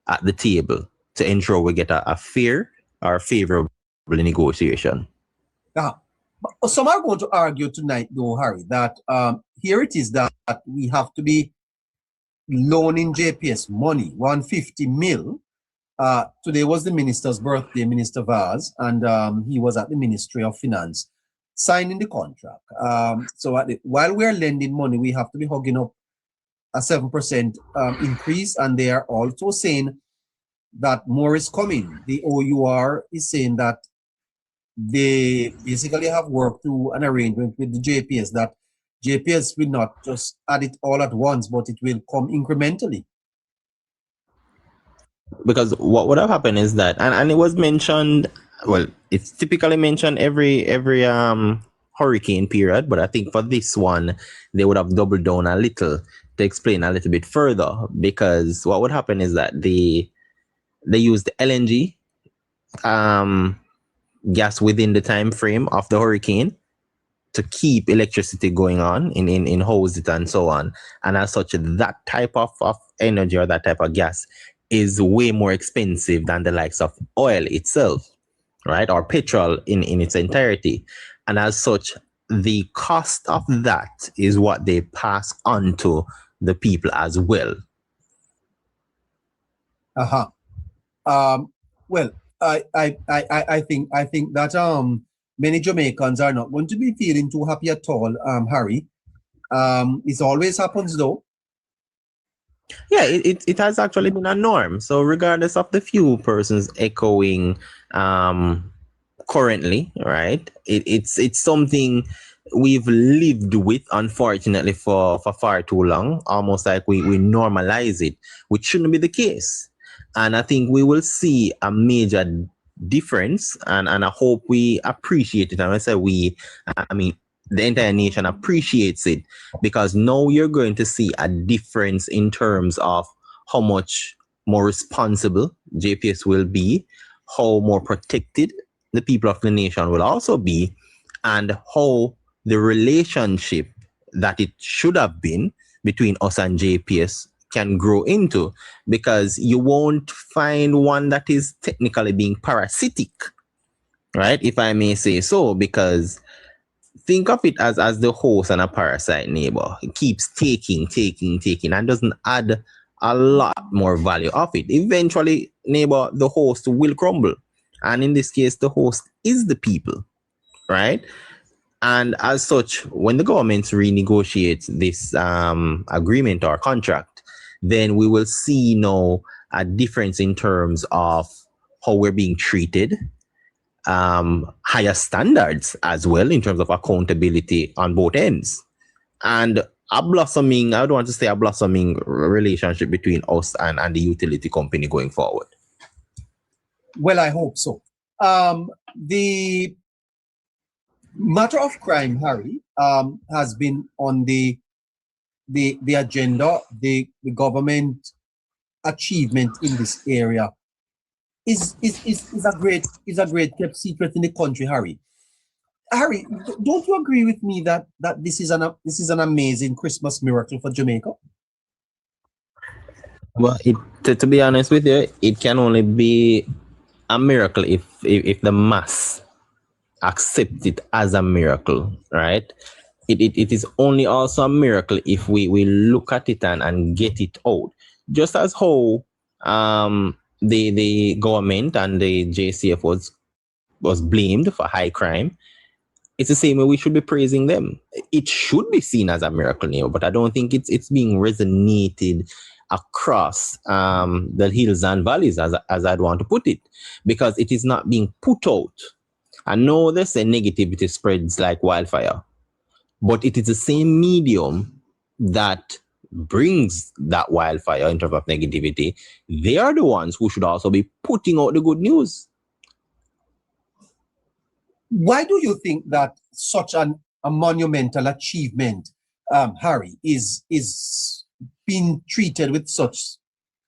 at the table to ensure we get a fair or favorable negotiation. Some are going to argue tonight, though, Harry, that here it is that we have to be loaning JPS money, 150 mil. Today was the minister's birthday, Minister Vaz, and he was at the Ministry of Finance signing the contract. So while we're lending money, we have to be hugging up a 7% increase, and they are also saying that more is coming. The OUR is saying that they basically have worked through an arrangement with the JPS that JPS will not just add it all at once, but it will come incrementally. Because what would have happened is that, and it was mentioned, well, it's typically mentioned every hurricane period, but I think for this one, they would have doubled down a little to explain a little bit further, because what would happen is that they use the LNG gas within the time frame of the hurricane to keep electricity going on in hoses and so on. And as such, that type of energy or that type of gas is way more expensive than the likes of oil itself, right? Or petrol in its entirety. And as such, the cost of that is what they pass on to the people as well. Well, I think that many Jamaicans are not going to be feeling too happy at all, Harry. It always happens though. Yeah, it has actually been a norm. So regardless of the few persons echoing currently, right? It's something we've lived with, unfortunately, for far too long, almost like we normalize it, which shouldn't be the case. And I think we will see a major difference, and I hope we appreciate it. And I say we, I mean, the entire nation appreciates it, because now you're going to see a difference in terms of how much more responsible JPS will be, how more protected the people of the nation will also be, and how the relationship that it should have been between us and JPS can grow into, because you won't find one that is technically being parasitic, right? If I may say so, because think of it as the host and a parasite, neighbor. It keeps taking, and doesn't add a lot more value of it. Eventually, neighbor, the host will crumble. And in this case, the host is the people, right? And as such, when the government renegotiates this agreement or contract, then we will see now a difference in terms of how we're being treated, higher standards as well in terms of accountability on both ends, and a blossoming, I would want to say a blossoming relationship between us and the utility company going forward. Well, I hope so. The matter of crime, Harry, has been on the agenda. The government achievement in this area is a great kept secret in the country, Harry. Harry, don't you agree with me that this is an amazing Christmas miracle for Jamaica? Well, to be honest with you, it can only be a miracle if the mass accept it as a miracle, right? It is only also a miracle if we look at it and get it out. Just as how the government and the JCF was blamed for high crime, it's the same way we should be praising them. It should be seen as a miracle now, but I don't think it's being resonated across the hills and valleys, as I'd want to put it, because it is not being put out. I know they say negativity spreads like wildfire, but it is the same medium that brings that wildfire in terms of negativity. They are the ones who should also be putting out the good news. Why do you think that such a monumental achievement, Harry, is being treated with such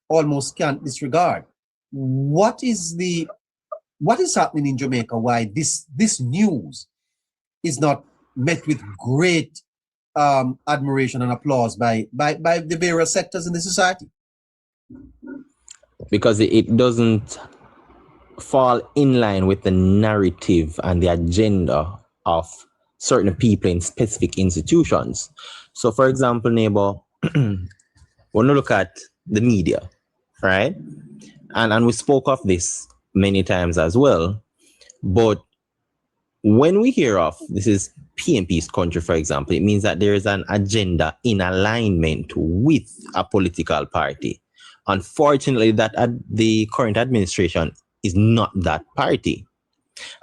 almost scant disregard? What is happening in Jamaica? Why this news is not met with great admiration and applause by the various sectors in the society? Because it doesn't fall in line with the narrative and the agenda of certain people in specific institutions. So, for example, neighbor, when we look at the media, right? And we spoke of this many times as well. But when we hear of this is PNP's country, for example, it means that there is an agenda in alignment with a political party. Unfortunately, that the current administration is not that party.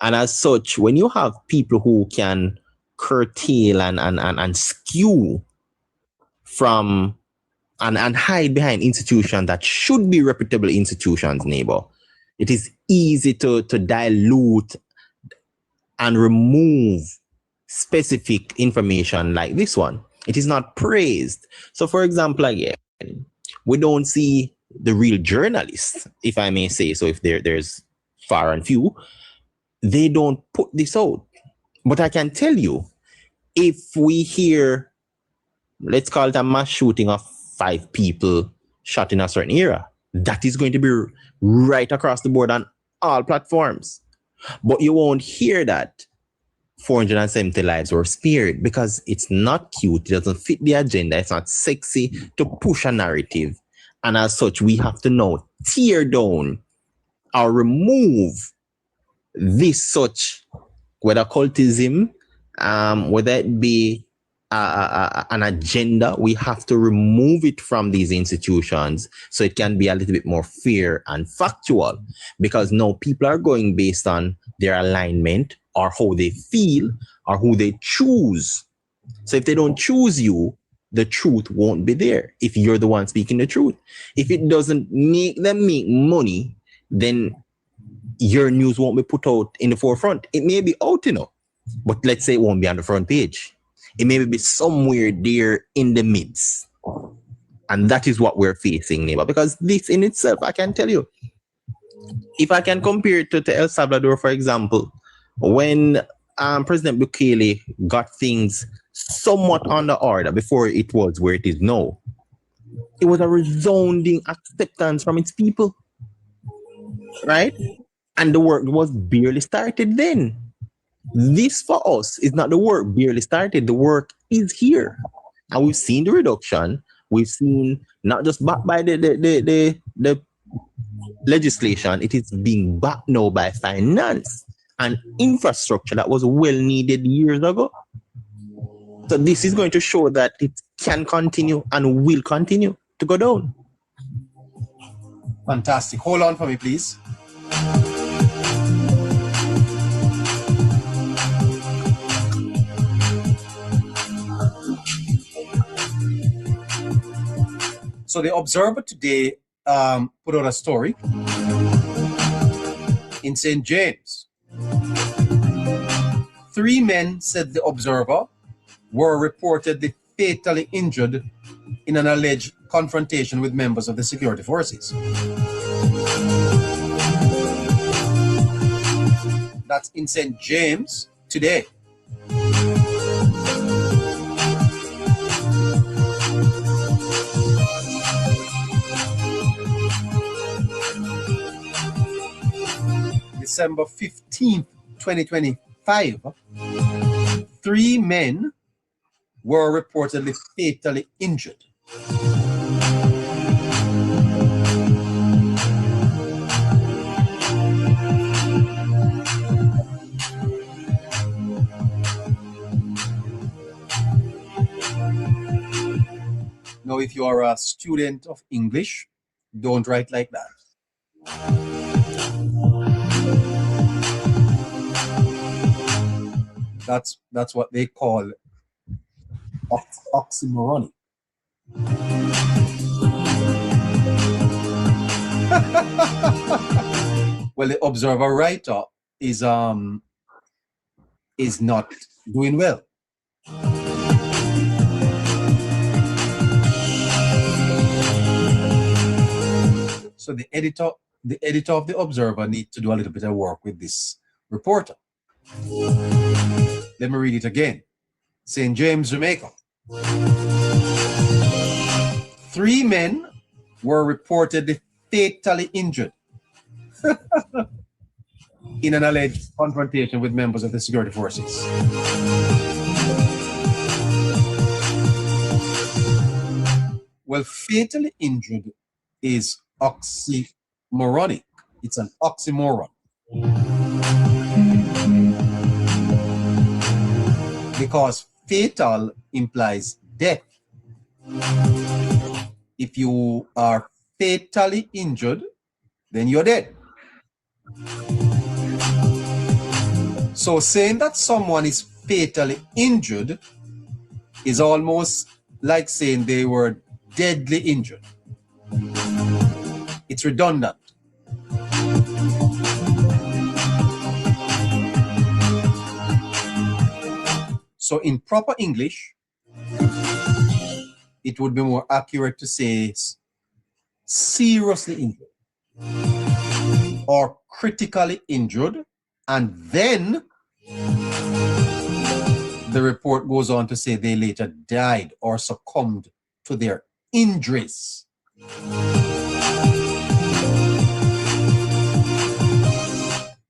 And as such, when you have people who can curtail and skew from and hide behind institutions that should be reputable institutions, neighbor, it is easy to dilute and remove specific information like this one. It is not praised. So, for example, again, we don't see the real journalists, if I may say so, if there's far and few, they don't put this out. But I can tell you, if we hear, let's call it a mass shooting of 5 people shot in a certain area, that is going to be right across the board on all platforms. But you won't hear that 470 lives were spared because it's not cute. It doesn't fit the agenda. It's not sexy to push a narrative. And as such, we have to now tear down or remove this such, whether cultism, whether it be an agenda, we have to remove it from these institutions so it can be a little bit more fair and factual, because now people are going based on their alignment or how they feel or who they choose. So if they don't choose you, the truth won't be there if you're the one speaking the truth. If it doesn't make them make money, then your news won't be put out in the forefront. It may be out, but let's say it won't be on the front page. It may be somewhere there in the midst. And that is what we're facing, Neighbour. Because this in itself, I can tell you, if I can compare it to El Salvador, for example, when President Bukele got things somewhat under order before it was where it is now, it was a resounding acceptance from its people, right? And the work was barely started then. This for us is not the work barely started. The work is here. And we've seen the reduction. We've seen not just backed by the legislation, it is being backed now by finance and infrastructure that was well needed years ago. So this is going to show that it can continue and will continue to go down. Fantastic. Hold on for me, please. So the Observer today put out a story in St. James. 3 men, said the Observer, were reportedly fatally injured in an alleged confrontation with members of the security forces. That's in St. James today. December 15th, 2025, 3 men were reportedly fatally injured. Now, if you are a student of English, don't write like that. That's what they call oxymoronic. Well, the Observer writer is not doing well. So the editor of the Observer needs to do a little bit of work with this reporter. Let me read it again. St. James, Jamaica. 3 men were reportedly fatally injured in an alleged confrontation with members of the security forces. Well, fatally injured is oxymoronic. It's an oxymoron. Because fatal implies death. If you are fatally injured, then you're dead. So saying that someone is fatally injured is almost like saying they were deadly injured. It's redundant. So in proper English, it would be more accurate to say seriously injured or critically injured And then the report goes on to say they later died or succumbed to their injuries.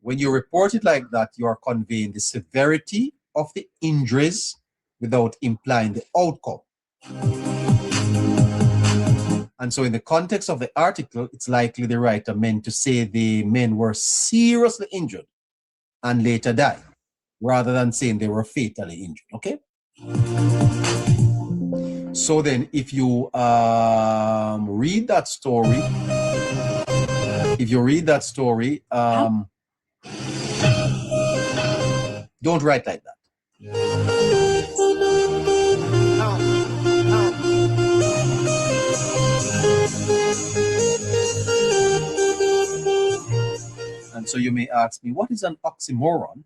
When you report it like that, you are conveying the severity of the injuries without implying the outcome. And so in the context of the article, it's likely the writer meant to say the men were seriously injured and later died, rather than saying they were fatally injured, okay? So then if you read that story, don't write like that. And so you may ask me, what is an oxymoron?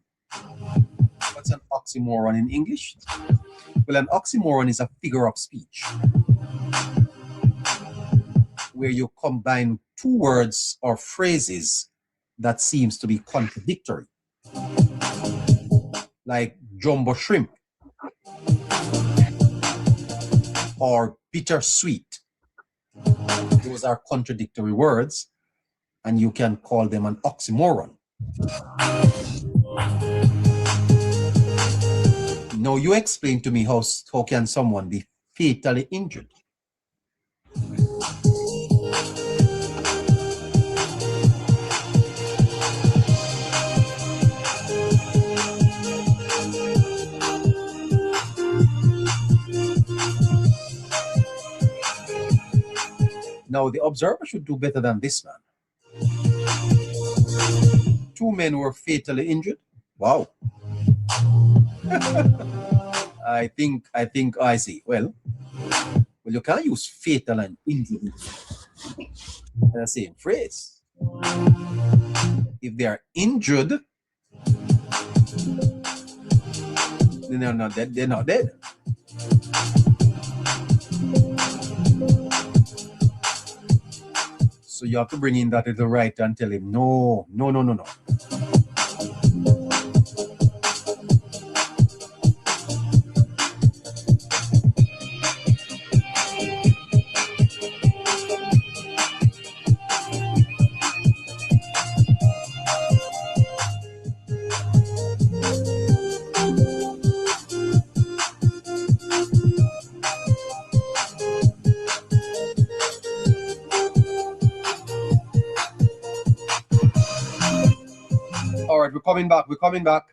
What's an oxymoron in English? Well, an oxymoron is a figure of speech where you combine two words or phrases that seems to be contradictory, like jumbo shrimp or bittersweet. Those are contradictory words, and you can call them an oxymoron. Now you explain to me how can someone be fatally injured? Now the observer should do better than this man. 2 men were fatally injured. Wow. I think I see. Well, you can't use fatal and injured in the same phrase. If they are injured, then they're not dead. They're not dead. So you have to bring in that little writer and tell him, no. All right, we're coming back.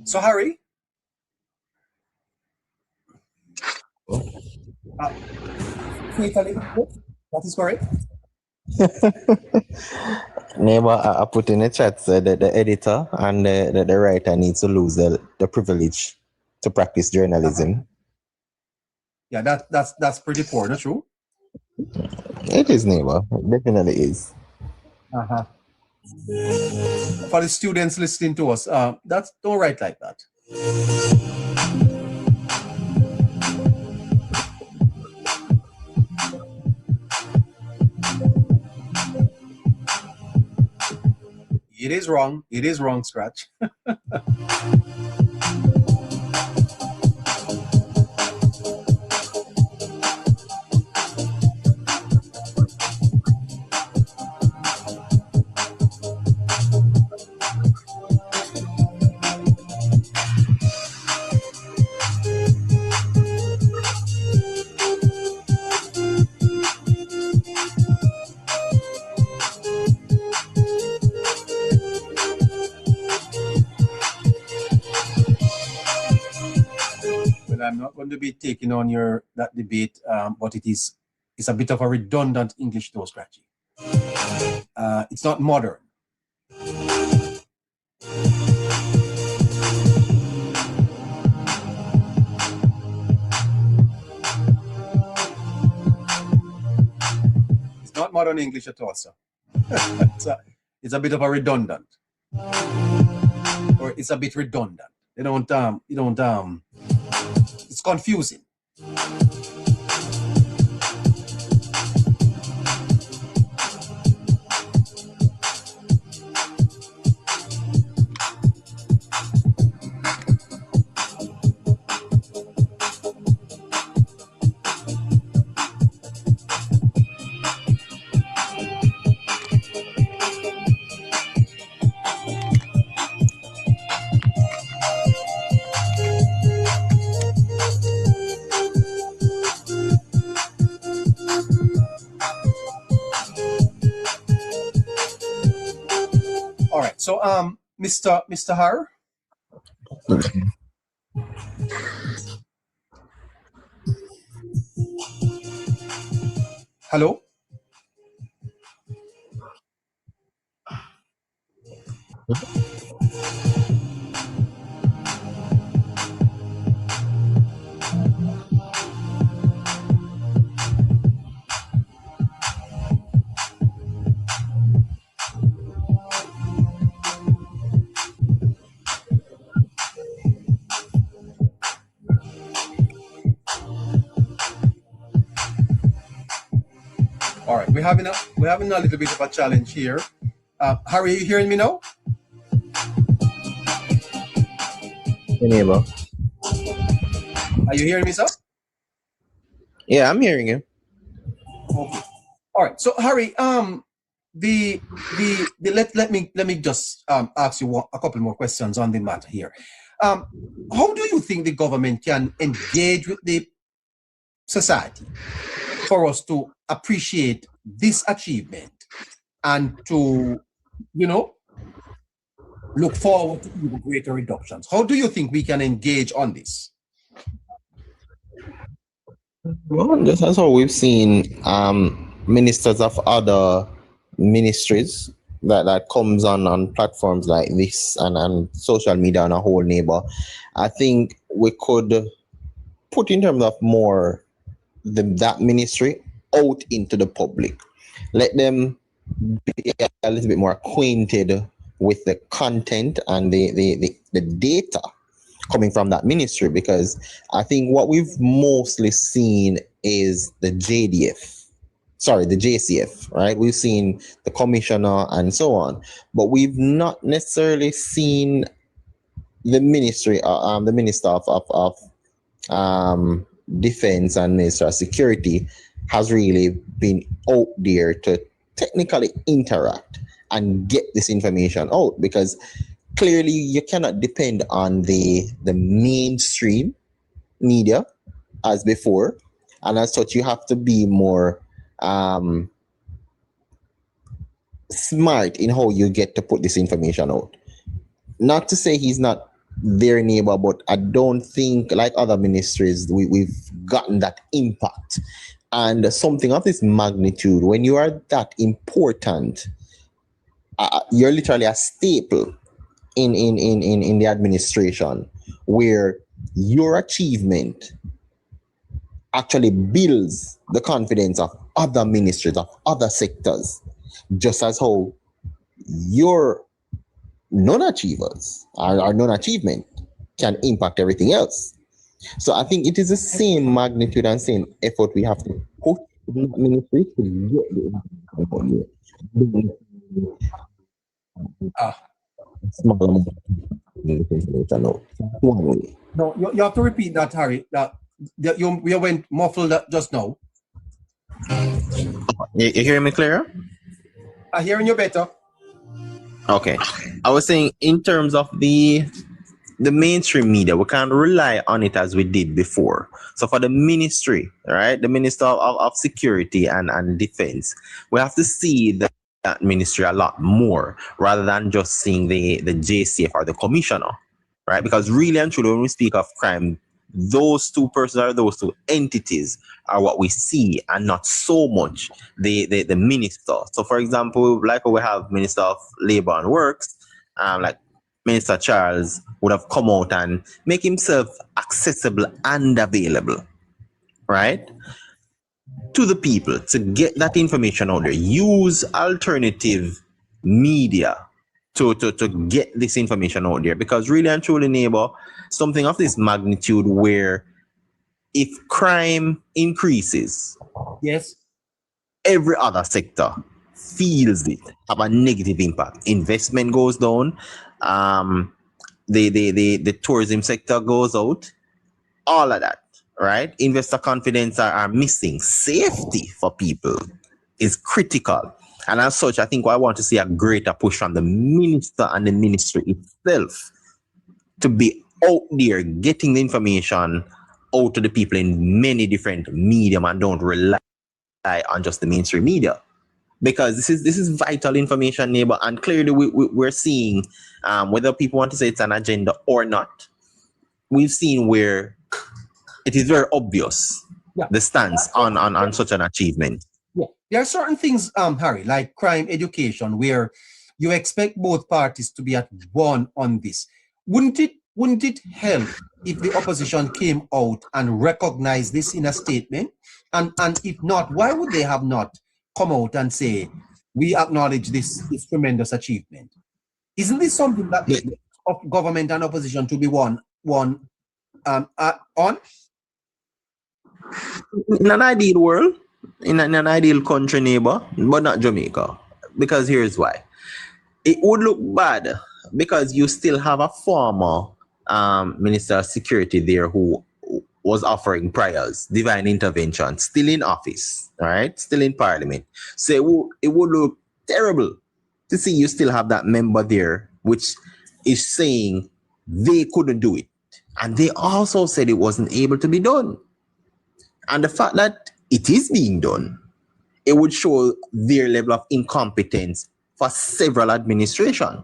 So Harry, that is correct. Neighbor, I put in the chat that the editor and the writer needs to lose the privilege to practice journalism. Yeah, that's pretty poor, not true? It is, neighbor. It definitely is. Uh-huh. For the students listening to us, don't write like that. It is wrong. It is wrong, Scratch. Well, I'm not going to be taking on that debate, but it's a bit of a redundant English though, Scratchy. It's not modern. It's not modern English at all, sir. It's a bit of a redundant, or it's a bit redundant. It's confusing. All right, so Mr. Har. Hello. All right, we're having a little bit of a challenge here. Harry, are you hearing me now? Neighbor. Are you hearing me, sir? Yeah, I'm hearing you. Okay. All right. So Harry, let me just ask you a couple more questions on the matter here. How do you think the government can engage with the society for us to appreciate this achievement and to, look forward to even greater reductions? How do you think we can engage on this? Well, just as how we've seen ministers of other ministries that comes on platforms like this and social media on a whole, Neighbor, I think we could put in terms of more that ministry out into the public. Let them be a little bit more acquainted with the content and the data coming from that ministry, because I think what we've mostly seen is the JCF, right? We've seen the commissioner and so on, but we've not necessarily seen the ministry, the minister of defense and minister of security has really been out there to technically interact and get this information out, because clearly you cannot depend on the mainstream media as before, and as such you have to be more smart in how you get to put this information out. Not to say he's not their neighbor, but I don't think, like other ministries, we've gotten that impact. And something of this magnitude, when you are that important, you're literally a staple in the administration, where your achievement actually builds the confidence of other ministries, of other sectors, just as how your non-achievers or non-achievement can impact everything else. So I think it is the same magnitude and same effort we have to put in the ministry to get the Ah, Small amount of information out. That's one way. no, you have to repeat that, Harry. That you went muffled just now. You hearing me clearer? I'm hearing you better. Okay. I was saying in terms of the mainstream media, we can't rely on it as we did before. So for the ministry, right, the Minister of Security and Defense, we have to see that ministry a lot more rather than just seeing the JCF or the commissioner, right? Because really and truly, when we speak of crime, those two persons or those two entities are what we see and not so much the minister. So for example, like we have Minister of Labour and Works, like Minister Charles would have come out and make himself accessible and available, right, to the people to get that information out there. Use alternative media to get this information out there, because really and truly, neighbor, something of this magnitude where if crime increases, Yes. every other sector feels it, have a negative impact. Investment goes down, the tourism sector goes out, all of that, right? Investor confidence are missing. Safety for people is critical. And as such, I think I want to see a greater push from the minister and the ministry itself to be out there getting the information out to the people in many different medium and don't rely on just the mainstream media. Because this is vital information, neighbor, and clearly we're seeing, whether people want to say it's an agenda or not, we've seen where it is very obvious, the stance on such an achievement. Yeah. There are certain things, Harry, like crime education, where you expect both parties to be at one on this. Wouldn't it help if the opposition came out and recognized this in a statement? And if not, why would they have not come out and say, we acknowledge this tremendous achievement? Isn't this something that of government and opposition to be one on? In an ideal world, in an ideal country, neighbor, but not Jamaica. Because here's why. It would look bad because you still have a former Minister of Security there who was offering prayers, divine intervention, still in office, right? Still in Parliament. So it would look terrible to see you still have that member there, which is saying they couldn't do it. And they also said it wasn't able to be done. And the fact that it is being done, it would show their level of incompetence for several administration,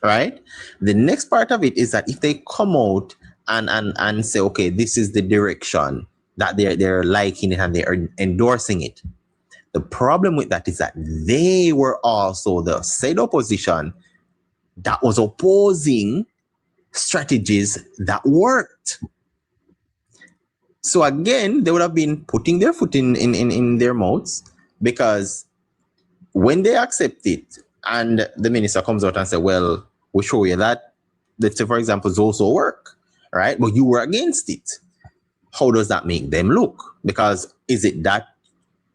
right? The next part of it is that if they come out and say, okay, this is the direction that they're liking it and they're endorsing it. The problem with that is that they were also the said opposition that was opposing strategies that worked. So again, they would have been putting their foot in their mouths, because when they accept it and the minister comes out and says, well, we'll show you that, let's say, for example, those also work, right? But you were against it. How does that make them look? Because is it that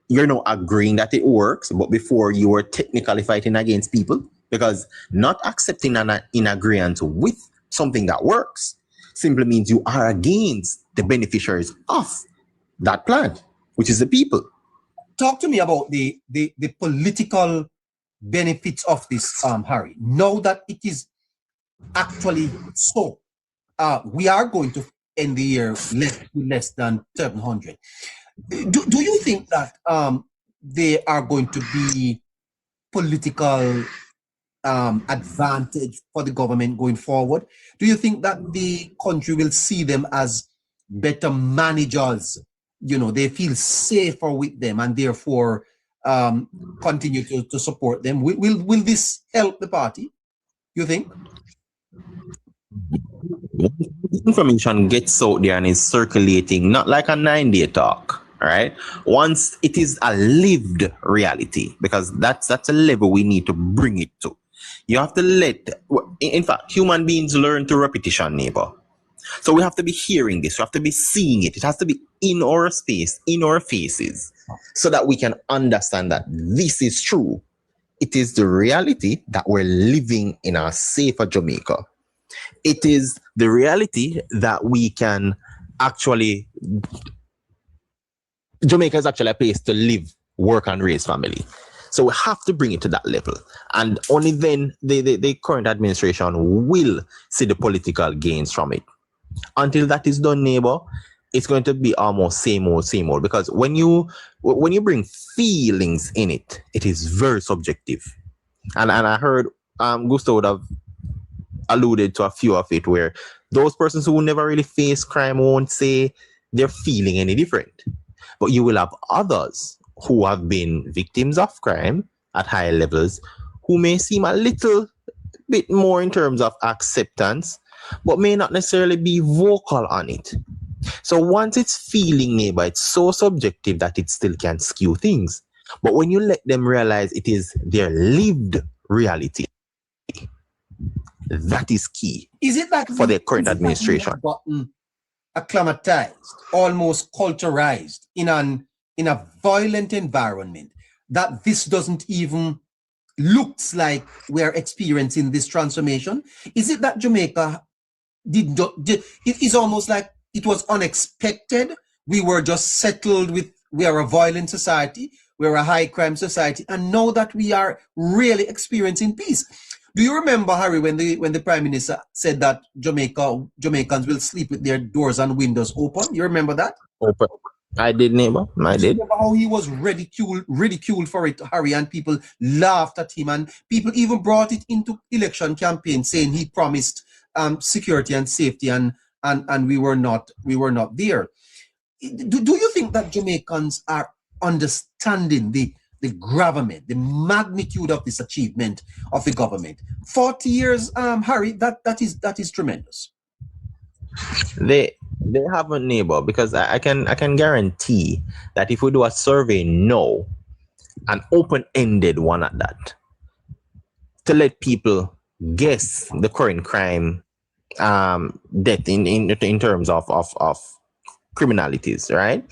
you're not agreeing that it works, but before you were technically fighting against people? Because not accepting in agreement with something that works simply means you are against the beneficiaries of that plan, which is the people. Talk to me about the political benefits of this, Harry. Now that it is actually so, we are going to end the year less than 700. Do you think that there are going to be political advantage for the government going forward? Do you think that the country will see them as better managers? You know, they feel safer with them and therefore continue to support them. Will this help the party, you think? Information gets out there and is circulating, not like a 9-day talk, right? Once it is a lived reality, because that's a level we need to bring it to. You have to in fact, human beings learn through repetition, neighbor. So we have to be hearing this, we have to be seeing it. It has to be in our space, in our faces, so that we can understand that this is true. it is the reality that we're living in a safer Jamaica. It is the reality that we can actually, Jamaica is actually a place to live, work, and raise family. So we have to bring it to that level. And only then the current administration will see the political gains from it. Until that is done, neighbor, it's going to be almost same old. Because when you bring feelings in it, it is very subjective. And I heard Gusto would have alluded to a few of it, where those persons who never really face crime won't say they're feeling any different. But you will have others who have been victims of crime at high levels who may seem a little bit more in terms of acceptance, but may not necessarily be vocal on it. So once it's feeling, neighbor, it's so subjective that it still can skew things. But when you let them realize it is their lived reality, that is key. Is it that for the current administration gotten acclimatized, almost culturized in a violent environment, that this doesn't even looks like we're experiencing this transformation? Is it that Jamaica it is almost like it was unexpected? We were just settled with, we are a violent society, we're a high crime society, and now that we are really experiencing peace. Do you remember, Harry, when the Prime Minister said that Jamaicans will sleep with their doors and windows open? You remember that? Open. I did, neighbor. I did. Remember how he was ridiculed for it, Harry, and people laughed at him, and people even brought it into election campaign, saying he promised security and safety, and we were not there. Do you think that Jamaicans are understanding the gravamen, the magnitude of this achievement of the government? 40 years, Harry, that is tremendous. They haven't, neighbor, because I can guarantee that if we do a survey now, an open-ended one at that, to let people guess the current crime death in terms of criminalities, right?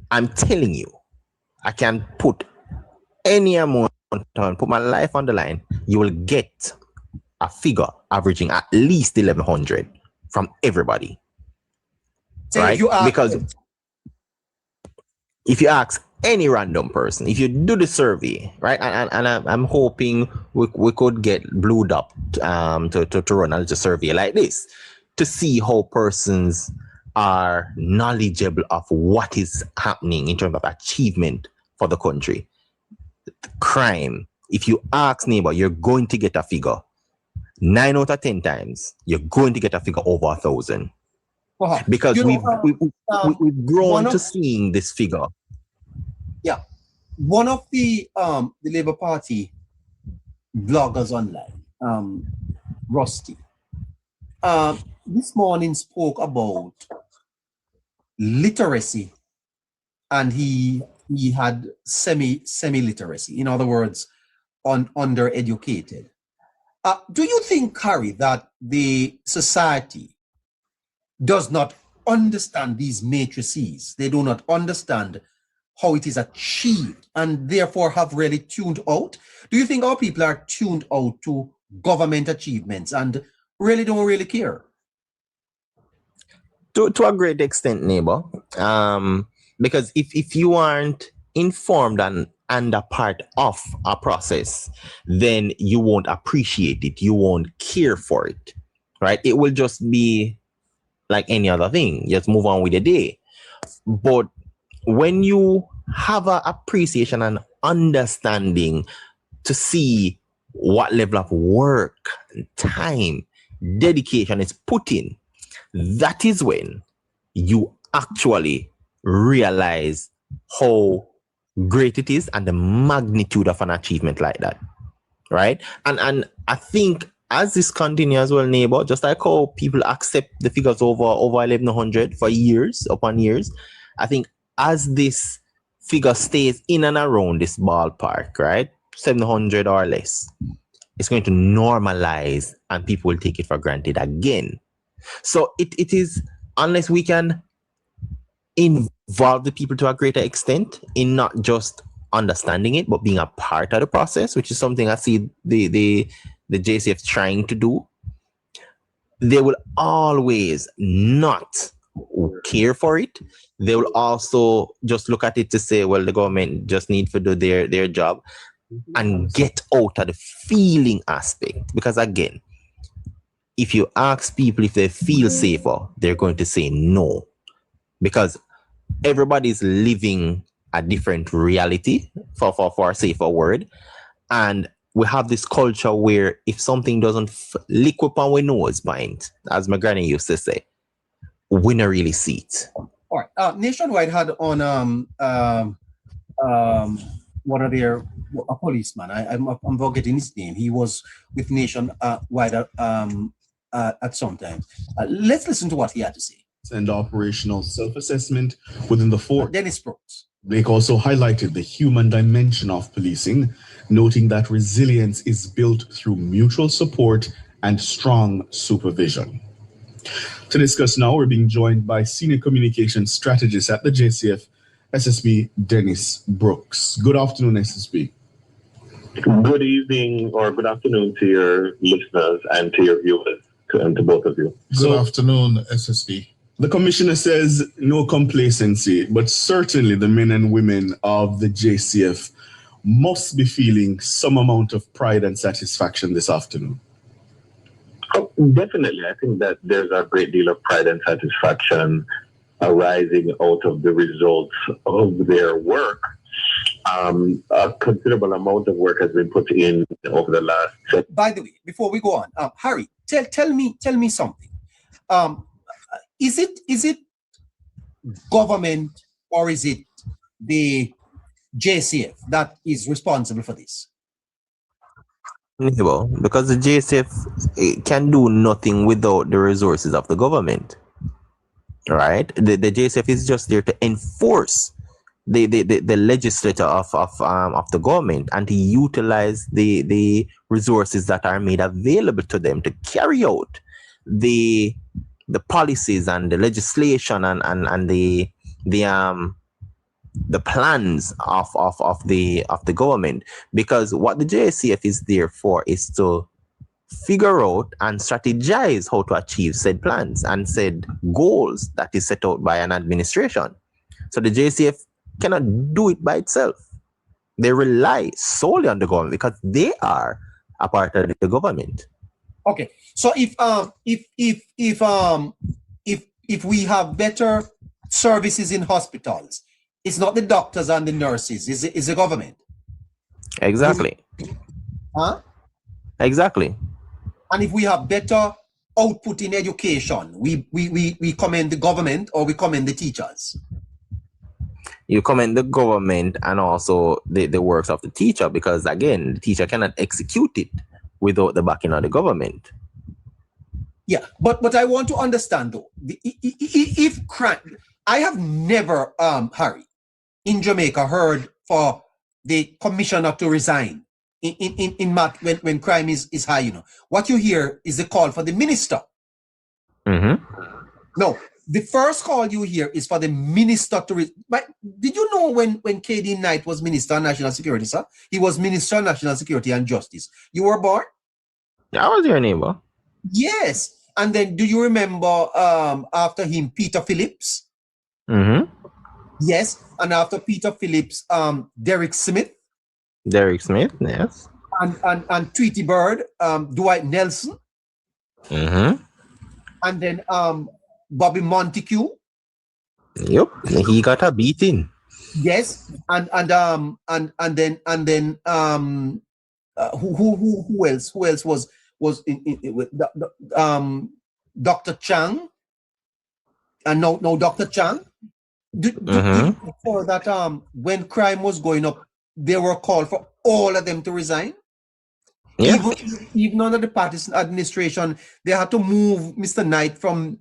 I'm telling you, I can put any amount on, put my life on the line, you will get a figure averaging at least 1,100 from everybody. So right? Because if you ask any random person, if you do the survey, right, and I'm hoping we could get Blued Up to run a little survey like this to see how persons are knowledgeable of what is happening in terms of achievement for the country. Crime, if you ask neighbor, you're going to get a figure. 9 out of 10 times, you're going to get a figure over 1,000. Because we've grown to seeing this figure. Yeah. One of the Labour Party bloggers online, Rusty, this morning spoke about literacy, and he had semi-literacy. In other words, undereducated. Do you think, Harry, that the society does not understand these matrices? They do not understand how it is achieved, and therefore have really tuned out? Do you think our people are tuned out to government achievements and really don't really care? To a great extent, neighbor. Because if you aren't informed and a part of a process, then you won't appreciate it. You won't care for it, right? It will just be like any other thing. Just move on with the day. But when you have an appreciation and understanding to see what level of work, time, dedication is put in, that is when you actually realize how great it is and the magnitude of an achievement like that, right? And I think as this continues as well, neighbor, just like how people accept the figures over 1,100 for years upon years, I think as this figure stays in and around this ballpark, right, 700 or less, it's going to normalize and people will take it for granted again. So it is, unless we can involve the people to a greater extent in not just understanding it, but being a part of the process, which is something I see the JCF trying to do. They will always not care for it. They will also just look at it to say, well, the government just need to do their job and get out of the feeling aspect. Because again, if you ask people if they feel safer, they're going to say no. Because everybody's living a different reality, for a safer word. And we have this culture where if something doesn't lick up on our nose point, as my granny used to say, we don't really see it. All right. Nationwide had on a policeman. I'm forgetting his name. He was with Nationwide at some time. Let's listen to what he had to say. And operational self-assessment within the fort. Dennis Brooks. Blake also highlighted the human dimension of policing, noting that resilience is built through mutual support and strong supervision. To discuss now, we're being joined by Senior Communications Strategist at the JCF, SSB Dennis Brooks. Good afternoon, SSB. Good evening or good afternoon to your listeners and to your viewers, and to both of you. Good afternoon, SSB. The commissioner says no complacency, but certainly the men and women of the JCF must be feeling some amount of pride and satisfaction this afternoon. Oh, definitely. I think that there's a great deal of pride and satisfaction arising out of the results of their work. A considerable amount of work has been put in over the last. By the way, before we go on, Harry, tell me something. Is it government or is it the JCF that is responsible for this? Well, because the JCF can do nothing without the resources of the government, right? The JCF is just there to enforce the legislature of the government and to utilize the resources that are made available to them to carry out the policies and the legislation and the plans of the government. Because what the JCF is there for is to figure out and strategize how to achieve said plans and said goals that is set out by an administration. So the JCF cannot do it by itself. They rely solely on the government because they are a part of the government. Okay, so if we have better services in hospitals, it's not the doctors and the nurses, it's the government. Exactly. Huh? Exactly. And if we have better output in education, we commend the government or we commend the teachers. You commend the government and also the works of the teacher, because again, the teacher cannot execute it without the backing of the government. Yeah, but I want to understand though, if crime, I have never, Harry, in Jamaica heard for the commissioner to resign when crime is high. You know what you hear is the call for the minister. Mm-hmm. No, the first call you hear is for the minister to. But did you know when KD Knight was Minister of National Security, sir? He was Minister of National Security and Justice. You were born? I was your neighbor. Yes. And then do you remember after him, Peter Phillips? Mm-hmm. Yes. And after Peter Phillips, Derek Smith. Derek Smith, yes. And Tweety Bird, Dwight Nelson. Mm-hmm. And then Bobby Montague. Yep. He got a beating. Yes. And then who else? Who else was in with Dr. Chang? And no Dr. Chang. For that when crime was going up, they were called for all of them to resign. Yeah. Even under the Patterson administration, they had to move Mr. Knight from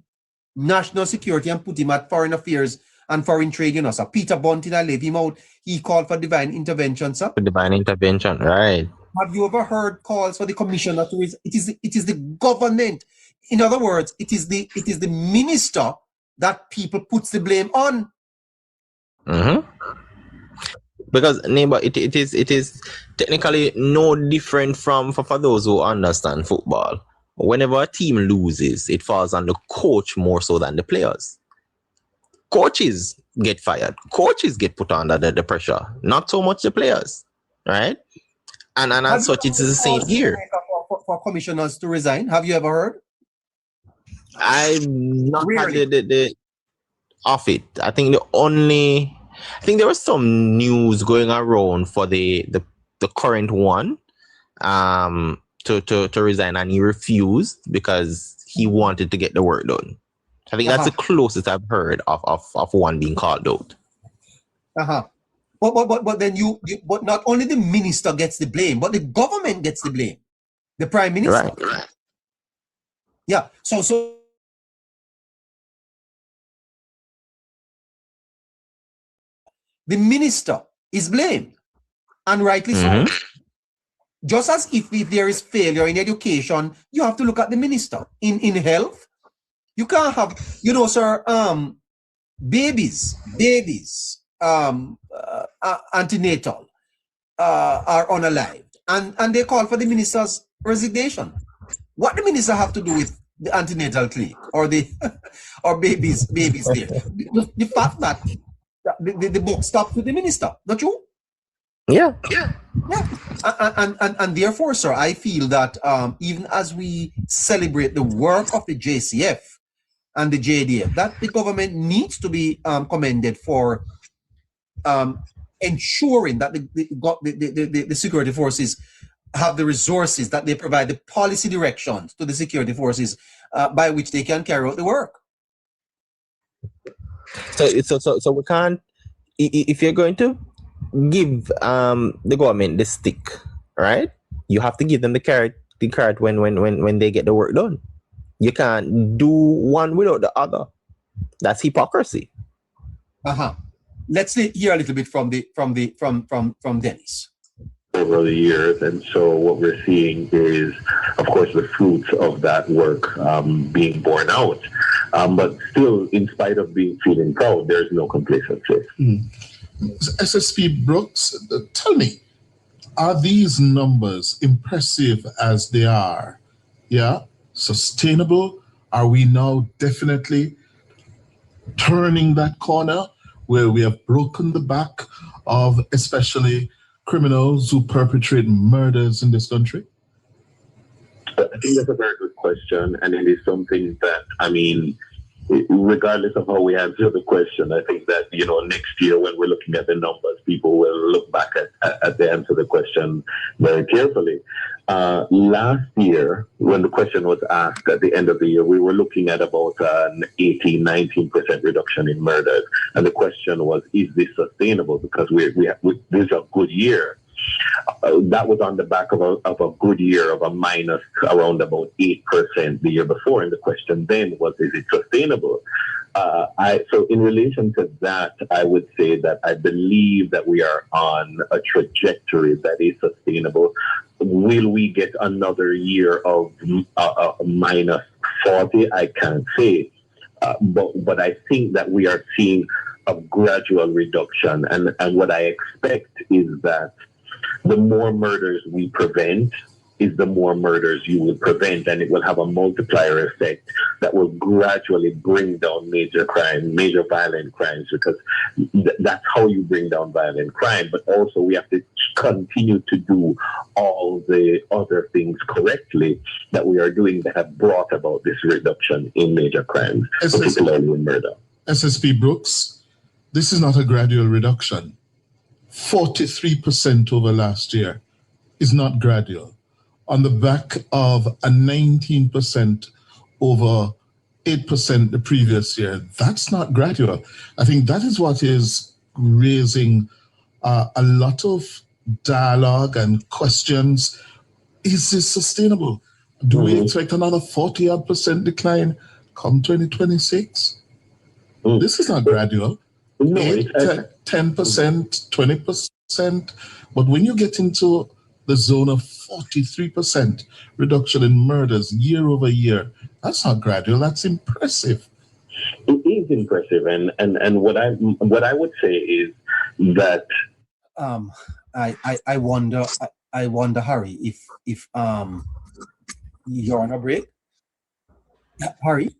national security and put him at foreign affairs and foreign trade. You know, so Peter Bunting, I leave him out. He called for divine intervention, sir. Divine intervention, right? Have you ever heard calls for the commissioner to resign? It is the government. In other words, it is the minister that people puts the blame on. Mm-hmm. Because neighbor, it is technically no different from for those who understand football. Whenever a team loses, it falls on the coach more so than the players. Coaches get fired. Coaches get put under the pressure. Not so much the players, right? And as such, it's the same here. For commissioners to resign, have you ever heard? I've not had the of it. I think there was some news going around for the current one to resign, and he refused because he wanted to get the work done. I think that's the closest I've heard of one being called out. But then but not only the minister gets the blame, but the government gets the blame. The prime minister. Right. Yeah. So the minister is blamed, and rightly so. Just as if there is failure in education, you have to look at the minister. In health, you can't have, sir, babies, antenatal, are unalived, and they call for the minister's resignation. What the minister have to do with the antenatal clinic or the or babies there? The fact that the book stops with the minister, don't you? Yeah. And therefore, sir, I feel that even as we celebrate the work of the JCF and the JDF, that the government needs to be commended for ensuring that the security forces have the resources, that they provide the policy directions to the security forces by which they can carry out the work. So we can't, if you're going to give the government the stick, right? You have to give them the carrot when they get the work done. You can't do one without the other. That's hypocrisy. Let's hear a little bit from Dennis. Over the years, and so what we're seeing is, of course, the fruits of that work being borne out. But still, in spite of feeling proud, there's no complacency. SSP Brooks, tell me, are these numbers, impressive as they are, sustainable? Are we now definitely turning that corner where we have broken the back of especially criminals who perpetrate murders in this country? I think that's a very good question, and it is something that, regardless of how we answer the question, I think that, next year when we're looking at the numbers, people will look back at the answer to the question very carefully. Last year, when the question was asked at the end of the year, we were looking at about an 18-19% reduction in murders. And the question was, is this sustainable? Because this is a good year. That was on the back of a good year of a minus around about 8% the year before. And the question then was, is it sustainable? So in relation to that, I would say that I believe that we are on a trajectory that is sustainable. Will we get another year of minus 40? I can't say. But I think that we are seeing a gradual reduction. And what I expect is that the more murders we prevent is the more murders you will prevent, and it will have a multiplier effect that will gradually bring down major violent crimes, because that's how you bring down violent crime. But also we have to continue to do all the other things correctly that we are doing that have brought about this reduction in major crimes, particularly in murder. SSP Brooks, this is not a gradual reduction. 43% over last year is not gradual. On the back of a 19% over 8% the previous year, that's not gradual. I think that is what is raising a lot of dialogue and questions. Is this sustainable? Do we expect another 40% decline come 2026? This is not gradual. 8, 10%, 20%. But when you get into the zone of 43% reduction in murders year over year, that's not gradual, that's impressive. It is impressive. And what I would say is that I wonder, Harry, if you're on a break, Harry.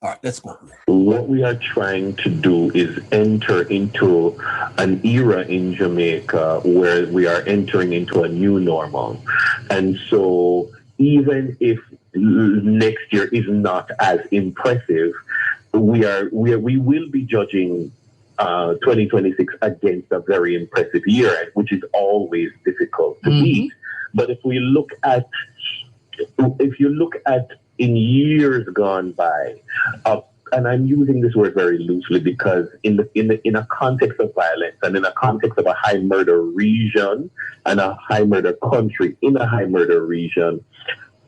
All right, let's go. What we are trying to do is enter into an era in Jamaica where we are entering into a new normal. And so even if next year is not as impressive, we will be judging 2026 against a very impressive year, which is always difficult to beat. But if you look at in years gone by, and I'm using this word very loosely because in a context of violence and in a context of a high murder region and a high murder country in a high murder region,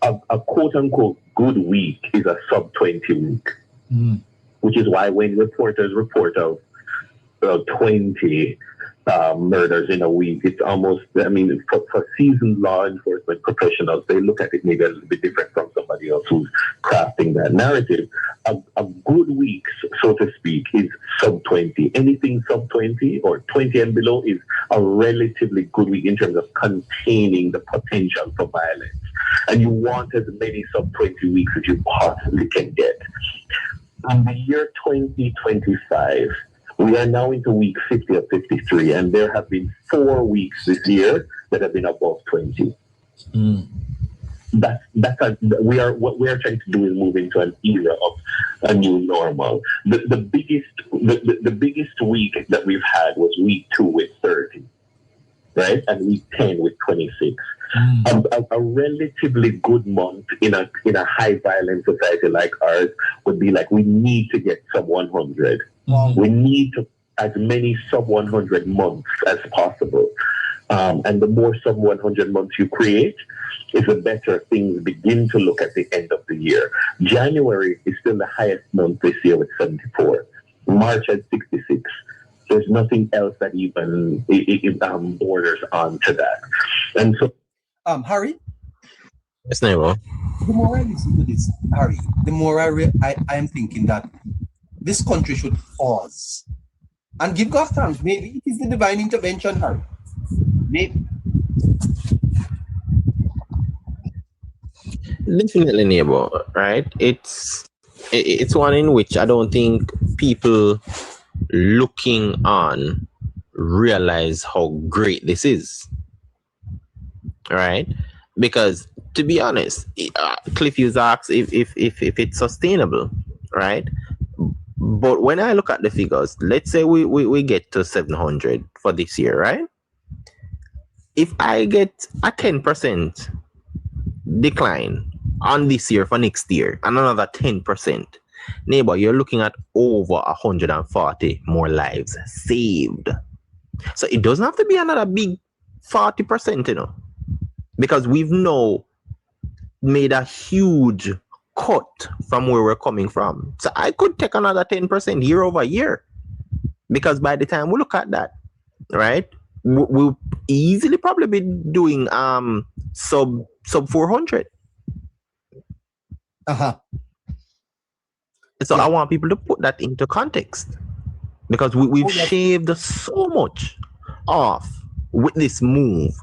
a quote unquote good week is a sub 20 week, which is why when reporters report of 20 murders in a week, it's almost, I mean, for seasoned law enforcement professionals, they look at it maybe a little bit different from somebody else who's crafting that narrative. A good week, so to speak, is sub 20. Anything sub 20 or 20 and below is a relatively good week in terms of containing the potential for violence. And you want as many sub 20 weeks as you possibly can get. In the year 2025, we are now into week 50 of 53, and there have been 4 weeks this year that have been above 20. What we are trying to do is move into an era of a new normal. The biggest week that we've had was week 2 with 30, right, and week 10 with 26. A relatively good month in a high violence society like ours would be like, we need to get sub 100. We need to as many sub 100 months as possible. And the more sub 100 months you create, is the better things begin to look at the end of the year. January is still the highest month this year with 74. March at 66. There's nothing else that even borders on to that. And so, Harry? Yes, Neighbour. The more I listen to this, Harry, the more I am thinking that this country should pause and give God thanks. Maybe it is the divine intervention, Harry. Maybe. Definitely, Neighbour, right? It's one in which I don't think people looking on realize how great this is, right? Because to be honest, Cliff Hughes asks if it's sustainable, right? But when I look at the figures, let's say we get to 700 for this year, right? If I get a 10% decline on this year for next year and another 10%, Neighbour, you're looking at over 140 more lives saved. So it doesn't have to be another big 40%, you know, because we've now made a huge cut from where we're coming from. So I could take another 10% year over year, because by the time we look at that, right, we'll easily probably be doing sub 400. So I want people to put that into context, because we've shaved so much off with this move.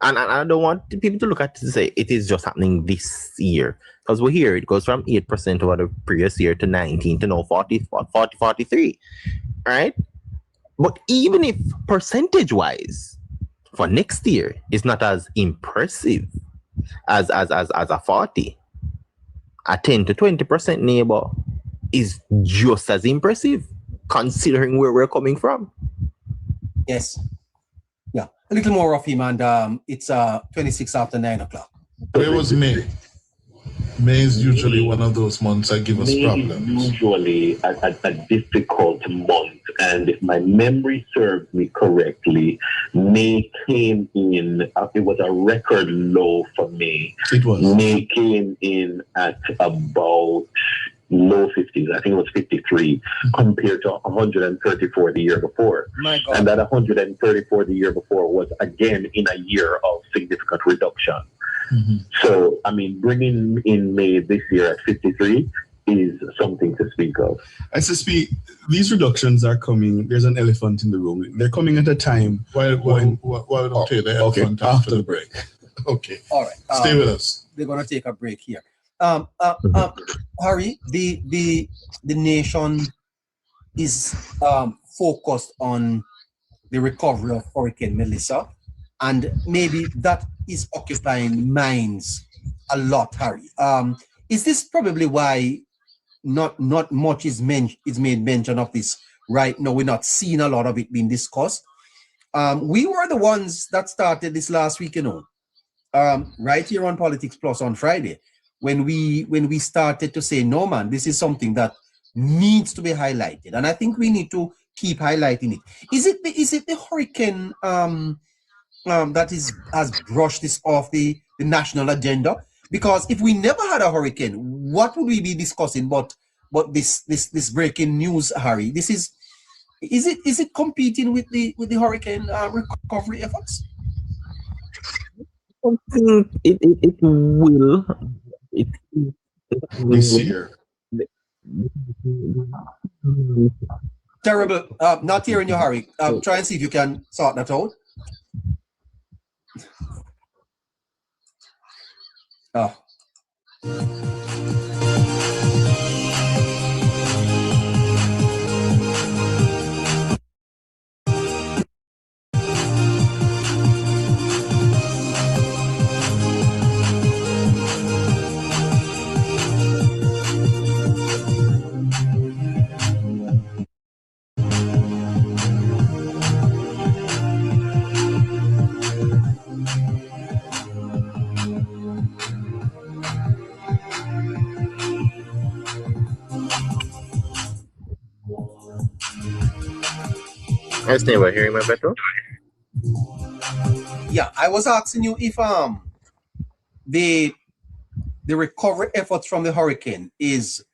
And I don't want people to look at it and say it is just happening this year, because we're here. It goes from 8% over the previous year to 19 to now 40, 43, right? But even if percentage-wise for next year is not as impressive as a 40, a 10 to 20%, Neighbour, is just as impressive considering where we're coming from. Yes. Yeah. A little more of him, and it's 26 after 9 o'clock. Where was May? May is usually one of those months that give us problems. Usually a difficult month, and if my memory serves me correctly, May came in, it was a record low for May. It was. May came in at about low 50s. I think it was 53 compared to 134 the year before. And that 134 the year before was again in a year of significant reduction. So, I mean, bringing in May this year at 53 is something to speak of. SSP, these reductions are coming. There's an elephant in the room. They're coming at a time Why don't take the elephant after the break. Okay. All right. Stay with us. We're going to take a break here. Harry, the nation is focused on the recovery of Hurricane Melissa, and maybe that is occupying minds a lot, Harry. Is this probably why not much is made mention of this right now? We're not seeing a lot of it being discussed. We were the ones that started this last week, right here on Politics Plus on Friday, when we started to say, no man, this is something that needs to be highlighted, and I think we need to keep highlighting it. Is it the hurricane that has brushed this off the national agenda? Because if we never had a hurricane, what would we be discussing but this breaking news, Harry? Is it competing with the hurricane recovery efforts? I think it will. This year. Terrible. Not hearing you, Harry. Try and see if you can sort that out. Oh. Yes, Neighbour, hearing me better? Yeah, I was asking you if the recovery efforts from the hurricane is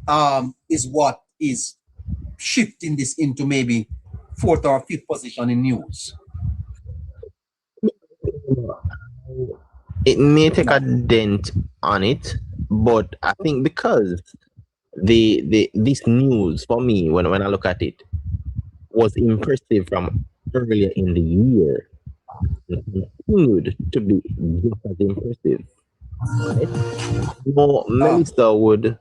what is shifting this into maybe 4th or 5th position in news. It may take a dent on it, but I think because this news for me, when I look at it, was impressive from earlier in the year, it continued to be just as impressive. Right? No, Melissa would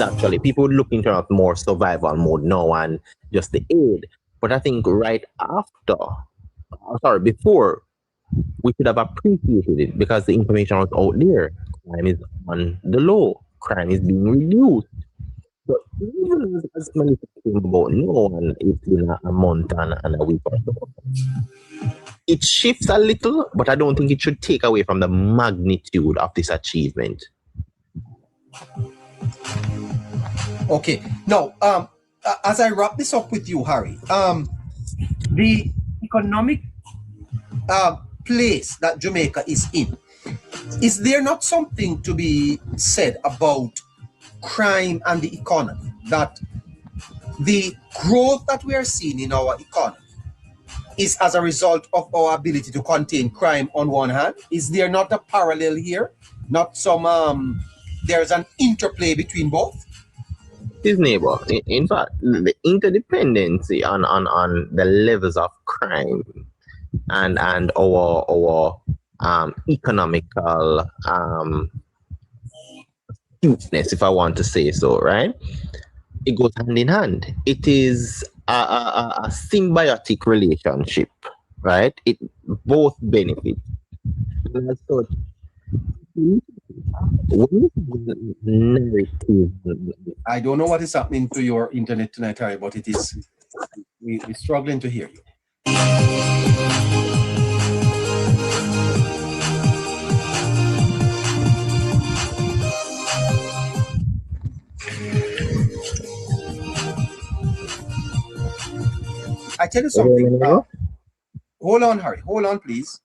actually, people would look into more survival mode now and just the aid. But I think before, we should have appreciated it because the information was out there. Crime is on the low. Crime is being reduced. But even as many people about no one, it's been a month and a week or so. It shifts a little, but I don't think it should take away from the magnitude of this achievement. Okay. Now, as I wrap this up with you, Harry, the economic place that Jamaica is in, is there not something to be said about crime and the economy, that the growth that we are seeing in our economy is as a result of our ability to contain crime on one hand? Is there not a parallel here? Not some there's an interplay between both? His Neighbour, in fact, the interdependency on the levels of crime and our economical astuteness, if I want to say so, right? It goes hand in hand. It is a symbiotic relationship, right? It both benefit. And as such, I don't know what is happening to your internet tonight, Harry, but it is we're struggling to hear you. I tell you something. Hold on, Harry. Hold on, please.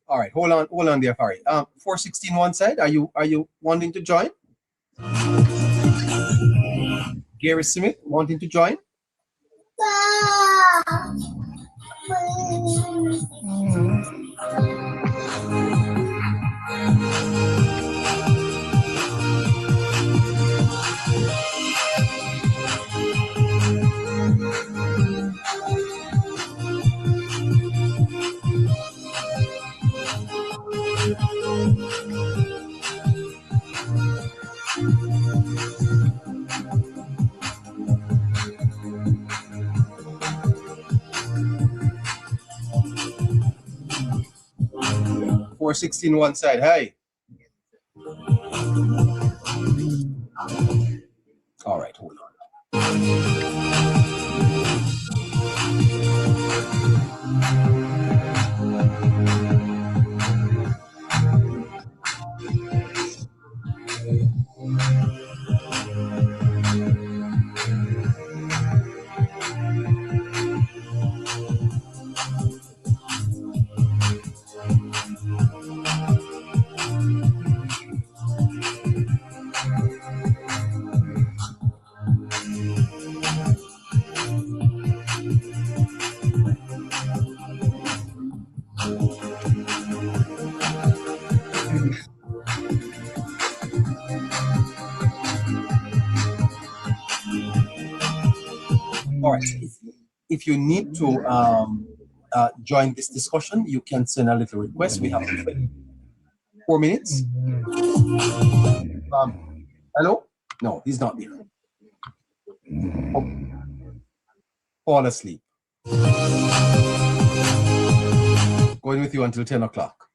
All right, hold on there, Harry. 416 one side. Are you wanting to join? Gary Smith wanting to join? Four 16 one side. Hi. All right, hold on. All right. If you need to join this discussion, you can send a little request. We have 4 minutes. Hello? No, he's not there. Oh. Fall asleep. Going with you until 10 o'clock.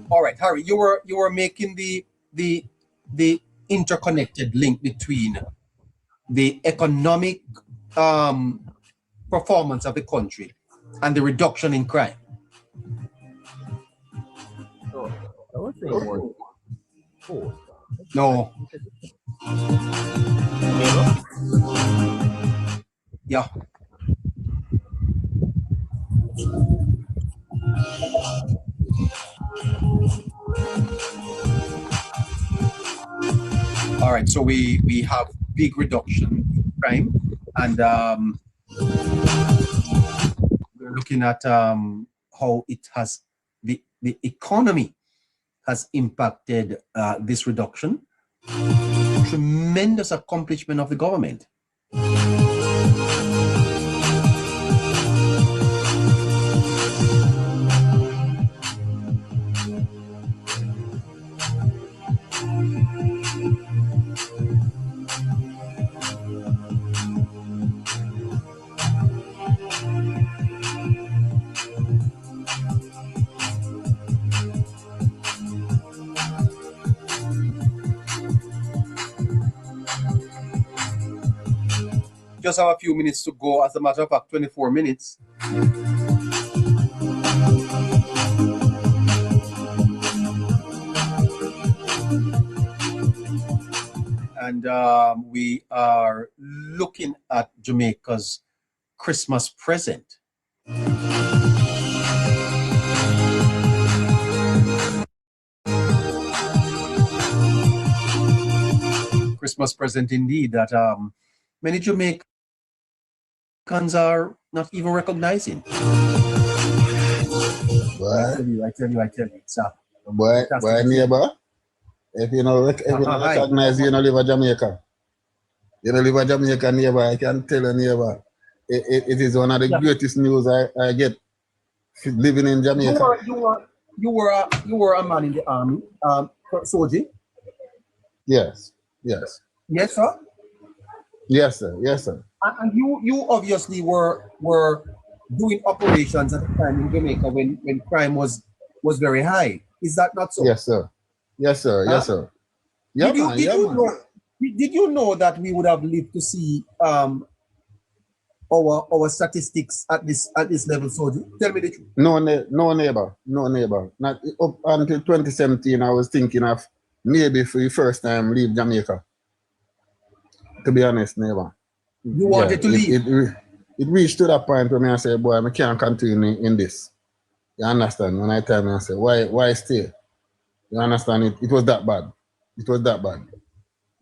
All right, Harry, you were making the interconnected link between the economic performance of the country and the reduction in crime. No. Yeah. All right, so we have big reduction in crime, and we're looking at how it has the economy has impacted this reduction. Tremendous accomplishment of the government. Just have a few minutes to go. As a matter of fact, 24 minutes. And we are looking at Jamaica's Christmas present. Christmas present indeed, that many Jamaicans are not even recognizing. I tell you, sir. Boy, neighbor, if you don't recognize, you don't live in Jamaica. You don't live in Jamaica, neighbor. I can tell you, neighbor. It is one of the greatest news I get living in Jamaica. You were a man in the army, soldier. Yes. Yes, sir. Yes, sir. Yes, sir. And you obviously were doing operations at the time in Jamaica when crime was very high. Is that not so? Yes, sir. Yes, sir. Huh? Yes, sir. Yeah, Did you man. did Yeah, you man. know did you know that we would have lived to see our statistics at this level? So tell me the truth. No, no neighbor. No neighbor. Not up until 2017. I was thinking of maybe for the first time leave Jamaica. To be honest, neighbor. You wanted to leave. It reached to that point where I said, boy, I can't continue in this. You understand? When I tell me, I say, why stay? You understand? It was that bad. It was that bad.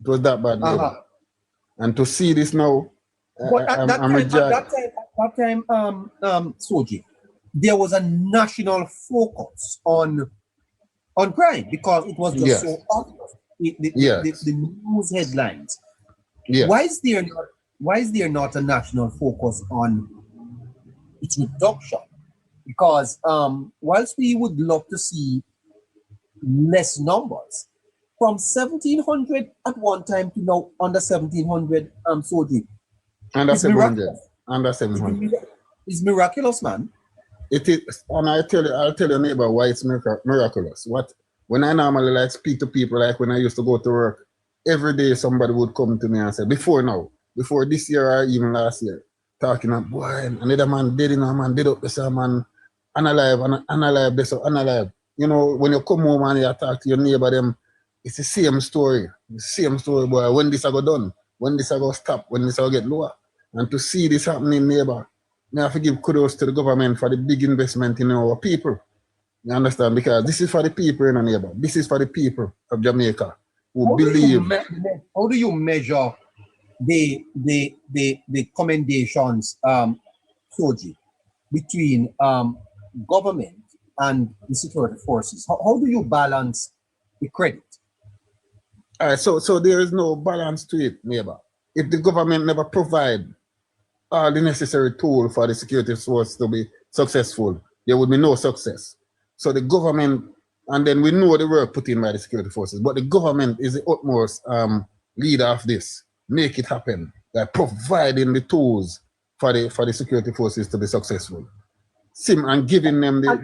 It was that bad, neighbor. And to see this now, But at that time, Soji, there was a national focus on crime because it was just so obvious. The news headlines. Yes. Why is there not a national focus on its reduction? Because whilst we would love to see less numbers, from 1,700 at one time to now under 1,700, Soji. Under 700. Under 700. It's miraculous, man. It is, and I'll tell you, neighbor, why it's miraculous. When I normally like speak to people, like when I used to go to work, every day somebody would come to me and say, before this year or even last year, talking about, boy, another man dead, man dead up this man, unalive, this unalive. You know, when you come home and you talk to your neighbor, them, it's the same story. The same story, boy. When this I go done, when this I go stop, when this I go get lower. And to see this happening, neighbor, I have to give kudos to the government for the big investment in our people. You understand? Because this is for the people in a neighbor. This is for the people of Jamaica who believe. How do you measure the commendations, Soji, between government and the security forces? How do you balance the credit? All right, so there is no balance to it, neighbor. If the government never provide all the necessary tools for the security force to be successful, there would be no success. So the government, and then we know the work put in by the security forces, but the government is the utmost leader of this. Make it happen. They're providing the tools for the security forces to be successful. And giving them the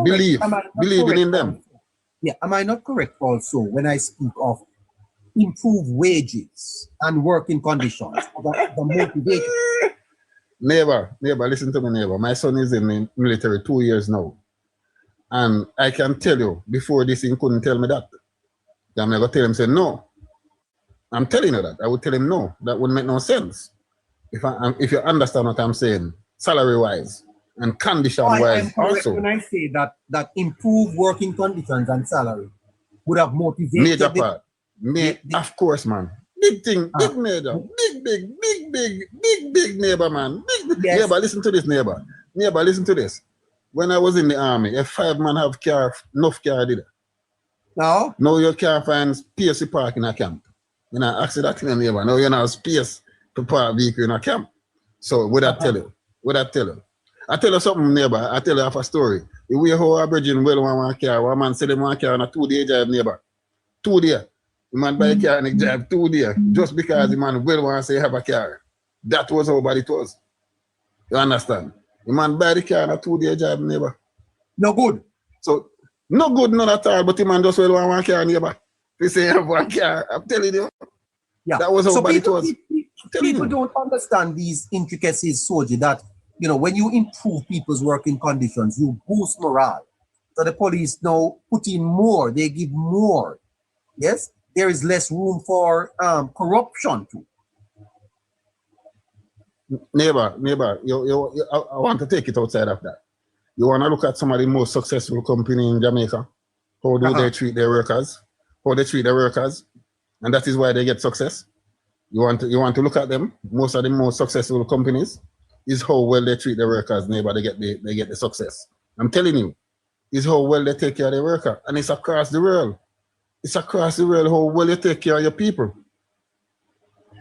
belief, believing in them. Yeah, am I not correct also when I speak of improved wages and working conditions? the motivation. Neighbor, listen to me, neighbor. My son is in the military 2 years now. And I can tell you, before this, he couldn't tell me that. I'm going to tell him, say, no. I'm telling you that. I would tell him, no. That wouldn't make no sense. If you understand what I'm saying, salary-wise and condition-wise also. When I say that improved working conditions and salary would have motivated... Major part. Of course, man. Big thing, big neighbor. Big neighbor, man. Yes. Neighbor, listen to this, neighbor. Neighbor, listen to this. When I was in the army, if 5 man have car, enough car did it. No? Now you can't find space to park in a camp. You know, actually that thing, neighbor. Now you don't have space to park vehicle in a camp. So what I tell you? What I tell you? I tell you something, neighbor. I tell you a story. The way how a Virgin well one car, one man said them one car on a 2-day drive, neighbor. 2 days. The man buy a car and he drive 2 days just because the man well want to say have a car. That was how bad it was. You understand? The man buy the car on a 2-day drive, neighbor. No good. So no good, none at all, but the man just well want one car, neighbor. They say have one car. I'm telling you. Yeah. That was how bad it was. People don't understand these intricacies, Soji, that you know when you improve people's working conditions, you boost morale. So the police now put in more, they give more. Yes, there is less room for corruption too. Neighbor, I want to take it outside of that. You want to look at some of the most successful company in Jamaica. How do they treat their workers? How they treat their workers, and that is why they get success. You want to look at them. Most of the most successful companies is how well they treat their workers. Neighbor, they get the success. I'm telling you, is how well they take care of their worker, and it's across the world. It's across the world how well you take care of your people.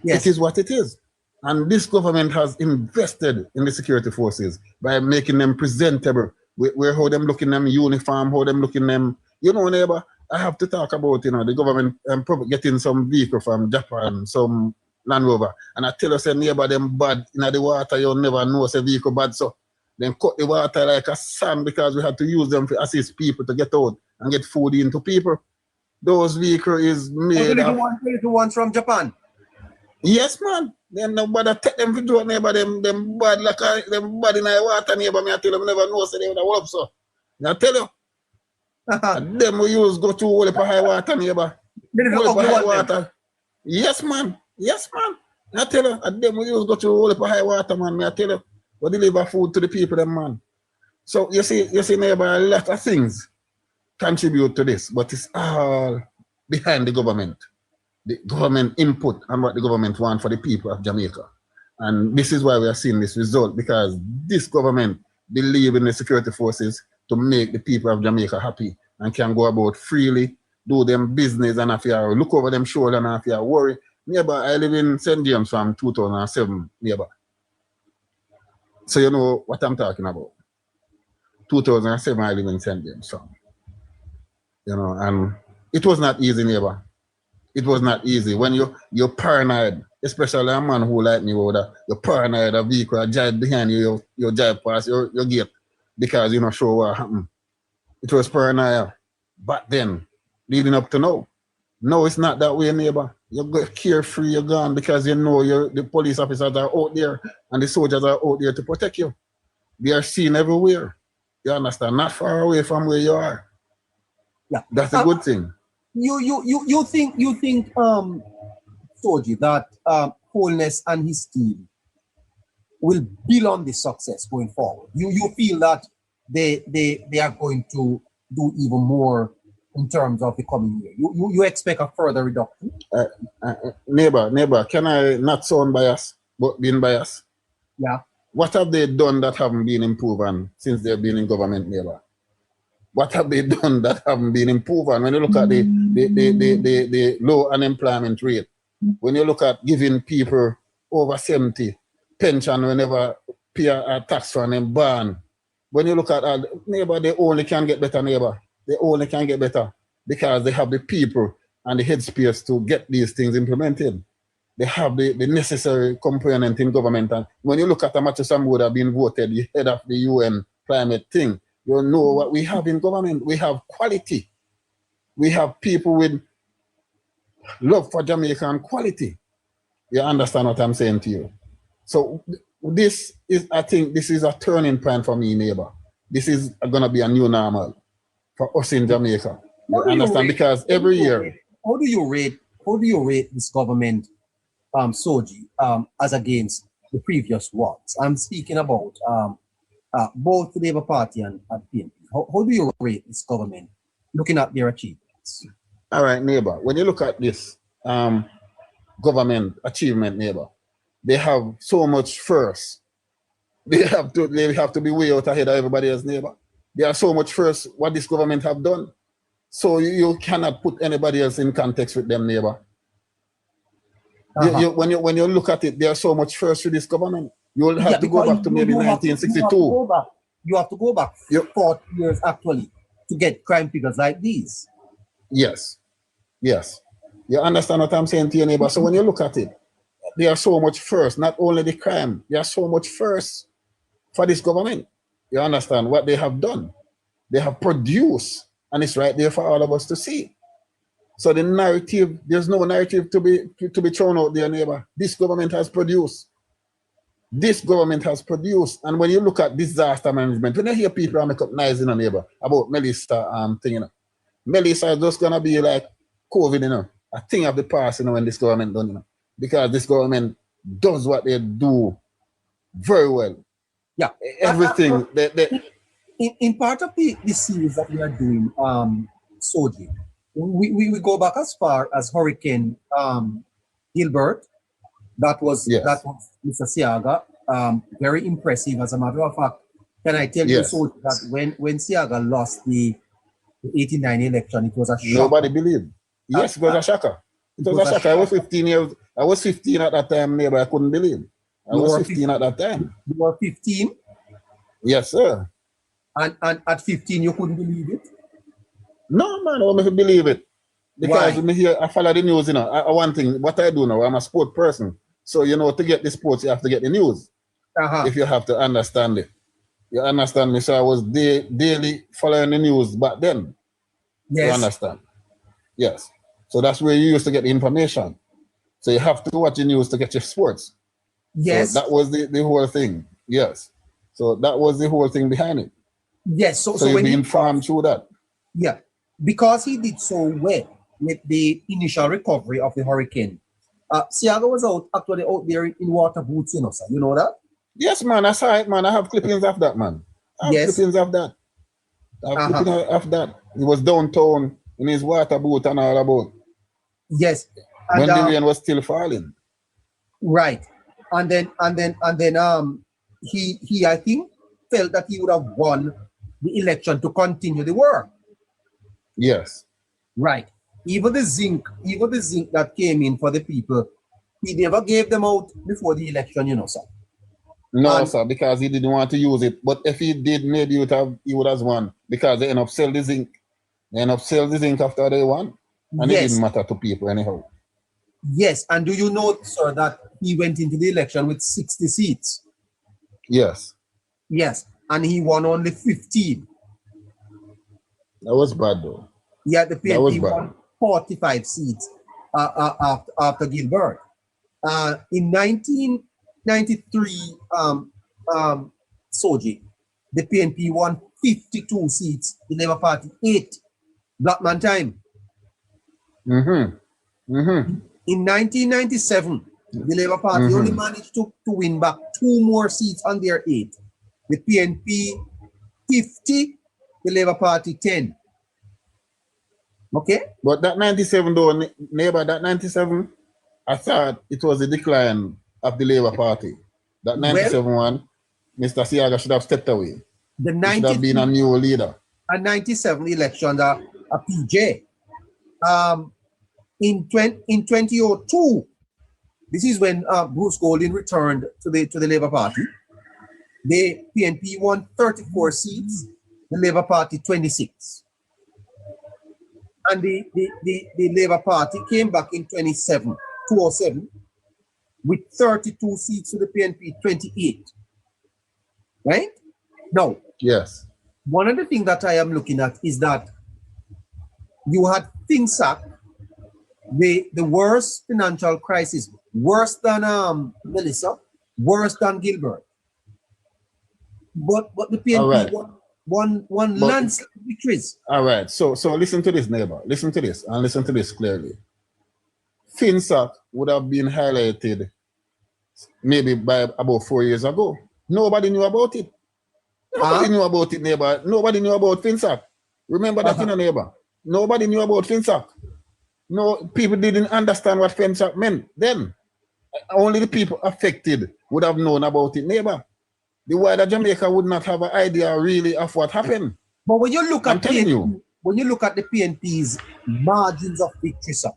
Yes. It is what it is. And this government has invested in the security forces by making them presentable. Where how them looking them uniform, how them looking them, you know, neighbor, I have to talk about, you know, the government getting some vehicle from Japan, some Land Rover. And I tell you, say neighbor them bad in the water, you never know say vehicle bad. So then cut the water like a sand because we had to use them to assist people to get out and get food into people. Those vehicles is made of... The ones from Japan? Yes, man. Then nobody take them video, neighbor, them bad like them bad in the water, neighbor. Me I tell them never know, say they would have up, so. I tell you. And them we use go to all the high water, neighbor. All the high water. Yes, man. Yes, man. I tell you, and them we use go to all the high water, man. Me I tell you, we deliver food to the people, them man. So you see, neighbor, a lot of things contribute to this, but it's all behind the government. The government input and what the government want for the people of Jamaica. And this is why we are seeing this result, because this government believe in the security forces to make the people of Jamaica happy and can go about freely, do them business, and if you look over them shoulder and if you worry. Neighbor, I live in St. James from 2007, neighbor. So you know what I'm talking about. 2007, I live in St. James. So, you know, and it was not easy, neighbor. It was not easy. When you're paranoid, especially a man who like me, you're paranoid, a vehicle, a drive behind you, you drive past your gate because you're not sure what happened. It was paranoia. But then, leading up to now, no, it's not that way, neighbor. You're carefree, you're gone because you know the police officers are out there and the soldiers are out there to protect you. They are seen everywhere. You understand? Not far away from where you are. Yeah. That's a good thing. You think Soji, that Holness and his team will build on this success going forward? You feel that they are going to do even more in terms of the coming year? You expect a further reduction? Neighbor, can I not sound biased, but being biased? Yeah. What have they done that haven't been improved since they've been in government, neighbor? What have they done that haven't been improved? When you look at the low unemployment rate, when you look at giving people over 70 pension whenever pay a tax on them ban, when you look at neighbor, they only can get better, neighbor. They only can get better because they have the people and the headspace to get these things implemented. They have the necessary component in government. And when you look at Amateur Samwood have been voted the head of the UN climate thing, you know what we have in government. We have quality. We have people with love for Jamaica and quality. You understand what I'm saying to you? So I think this is a turning point for me, neighbor. This is going to be a new normal for us in Jamaica. You understand? Because every year. How do you rate this government, Soji, as against the previous ones? I'm speaking about both the Labour Party and PNP. How do you rate this government looking at their achievements? All right, neighbor. When you look at this government achievement, neighbor, they have so much first. They have to be way out ahead of everybody else, neighbor. They are so much first what this government have done. So you cannot put anybody else in context with them, neighbor. When you look at it, they are so much first with this government. You will have to go back to maybe 1962. You have to go back 40 years actually to get crime figures like these. Yes. Yes. You understand what I'm saying to you, neighbor? So when you look at it, they are so much first, not only the crime, they are so much first for this government. You understand what they have done? They have produced, and it's right there for all of us to see. So the narrative, there's no narrative to be thrown out there, neighbor. This government has produced. This government has produced. And when you look at disaster management, when you hear people make up noise in a neighbor about Melissa thing, you know, Melissa is just gonna be like COVID, you know, a thing of the past, you know, when this government done, you know, because this government does what they do very well. Yeah. Everything. In part of the series that we are doing, Soji, we go back as far as Hurricane Gilbert. That was Mr. Siaga. Very impressive. As a matter of fact, can I tell you, Soji, that when Siaga lost the 89 election, it was a shock. Nobody believed. Yes, it was a shocker. It was a shocker. I was 15 years. I was 15 at that time, neighbor. I couldn't believe. I was 15 at that time. You were 15? Yes, sir. And at 15, you couldn't believe it? No, man, I won't believe it. Because Why? me here, I follow the news, you know. One thing, what I do now, I'm a sport person. So, you know, to get the sports, you have to get the news. If you have to understand it. You understand me? So I was daily following the news back then. You Yes. understand? Yes. So that's where you used to get the information. So you have to watch the news to get your sports. Yes. So that was the whole thing. Yes. So that was the whole thing behind it. Yes. So you'll when be he informed through that. Yeah, because he did so well with the initial recovery of the hurricane. Siaga was actually out there in water boots, you know, sir. You know that? Yes, man. I saw it, man. I have clippings of that, man. I have Yes. clippings of that. I have clippings of that. He was downtown in his water boot and all about. Yes. When the rain was still falling. Right. And then he I think felt that he would have won the election to continue the work. Yes. Right. Even the zinc that came in for the people, he never gave them out before the election, you know, sir. No, sir, because he didn't want to use it. But if he did, maybe he would have won. Because they end up sell the zinc. They end up sell the zinc after they won. And it didn't matter to people anyhow. Yes, and do you know, sir, that he went into the election with 60 seats? Yes. Yes, and he won only 15. That was bad, though. Yeah, the That was PNP bad. won 45 seats after Gilbert. In 1993, Soji, the PNP won 52 seats, the Labour Party 8. Black man time. In 1997, the Labour Party only managed to win back 2 more seats on their 8. The PNP 50, the Labour Party 10. Okay? But that 97 though, neighbor, that 97, I thought it was a decline of the Labour Party. That 97 one, Mr. Siaga should have stepped away. The He should have been a new leader. And 97 election, a PJ. In 2002, this is when Bruce Golding returned to the Labour Party. The PNP won 34 seats, the Labour Party 26. And the Labour Party came back in 2007 with 32 seats to the PNP 28. Right? Now, yes. One of the things that I am looking at is that you had FinSac, the worst financial crisis, worse than Melissa, worse than Gilbert. But the PNP won landslide victories. All right. So listen to this, neighbor. Listen to this and listen to this clearly. FinSac would have been highlighted maybe by about 4 years ago. Nobody knew about it. Nobody knew about it, neighbor. Nobody knew about FinSac. Remember that, neighbor. Nobody knew about FinSac. No, people didn't understand what FinSac meant then. Only the people affected would have known about it, neighbor. The wider Jamaica would not have an idea really of what happened. But when you look at when you look at the PNP's margins of victory, sir,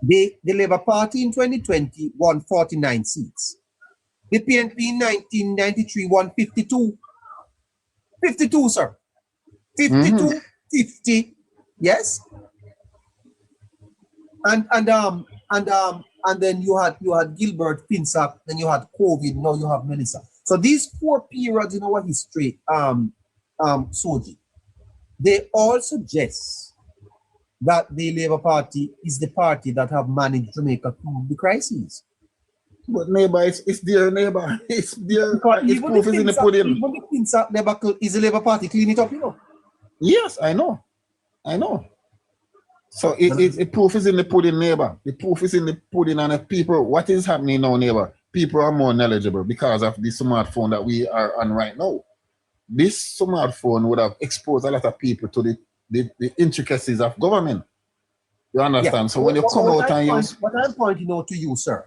the Labour Party in 2020 won 49 seats. The PNP in 1993 won 52. 52, sir. 52, 50, yes. And then you had Gilbert, FinSac, then you had COVID, now you have Melissa. So these 4 periods in our history, Soji, they all suggest that the Labour Party is the party that have managed Jamaica through the crisis. But neighbor, it's their neighbor. It's their proof is in the pudding. Even the FinSac debacle is the Labour Party clean it up, you know. Yes, I know. So it proof is in the pudding, neighbor. The proof is in the pudding, and if people, what is happening now, neighbor? People are more knowledgeable because of the smartphone that we are on right now. This smartphone would have exposed a lot of people to the intricacies of government. You understand? Yeah. So when you come out and use... What I'm pointing out to you, sir,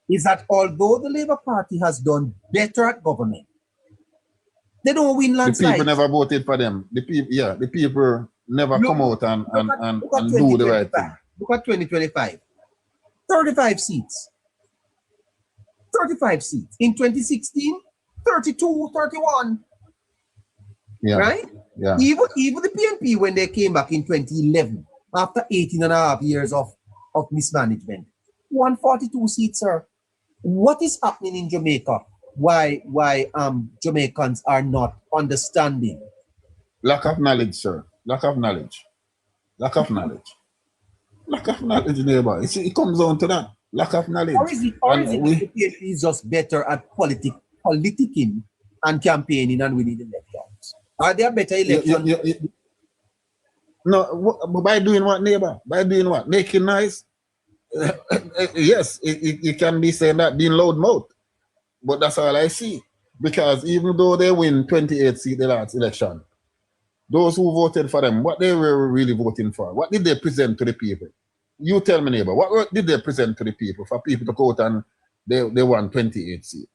is that although the Labour Party has done better at government, they don't win landslides. The people never voted for them. The people never come out and do the right thing. Look at 2025. 35 seats. 35 seats. In 2016, 32, 31. Yeah. Right? Yeah. Even the PNP, when they came back in 2011, after 18 and a half years of mismanagement. 142 seats, sir. What is happening in Jamaica? Why Jamaicans are not understanding? Lack of knowledge, sir. Lack of knowledge. Lack of knowledge. Lack of knowledge, neighbor. It comes down to that. Lack of knowledge. Or is it the PNP is just better at politicking and campaigning and winning elections? Are there better elections? No, by doing what, neighbor? By doing what? Making noise? Yes, it can be saying that, being loud mouth. But that's all I see. Because even though they win 28 seats the last election, those who voted for them, what they were really voting for, what did they present to the people? You tell me, neighbor, what did they present to the people for people to go out and they won 28 seats?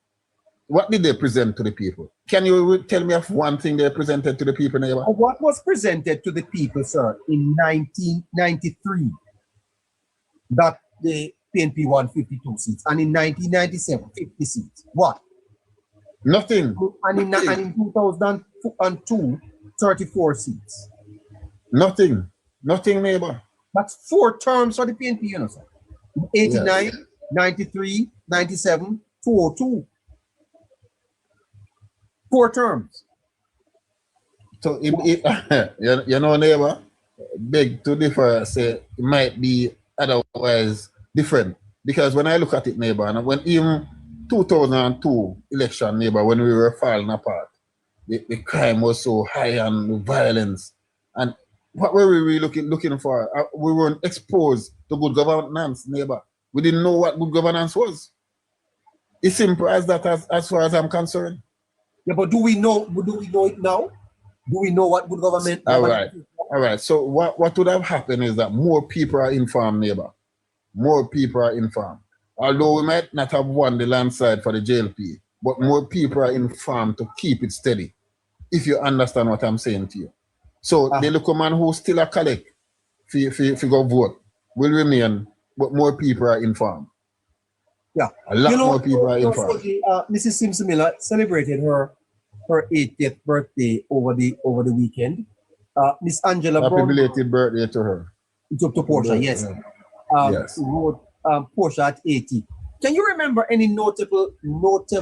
What did they present to the people? Can you tell me of one thing they presented to the people, neighbor? What was presented to the people, sir, in 1993? That the PNP won 52 seats, and in 1997, 50 seats. What? Nothing. And in 2002, 34 seats. Nothing. Nothing, neighbor. That's 4 terms for the PNP, you know, sir. 89, Yes. 93, 97, 202. 4 terms. So, you know, neighbor, beg to differ, say it might be otherwise different. Because when I look at it, neighbor, and when even 2002 election, neighbor, when we were falling apart, the crime was so high and the violence. And what were we really looking for? We weren't exposed to good governance, neighbor. We didn't know what good governance was. It's simple as that, as far as I'm concerned. Yeah, but do we know it now? Do we know what good government? All right. So what would have happened is that more people are informed, neighbor. More people are informed. Although we might not have won the landslide for the JLP, but more people are informed to keep it steady. If you understand what I'm saying to you. So the little man who still a collect if go vote will remain, but more people are informed. Yeah. A lot more people are informed. So Mrs. Simpson Miller celebrated her 80th birthday over the weekend. Miss Angela Happy Brown. belated birthday to her. To Portia, yes. Yes. Wrote Portia at 80. Can you remember any notable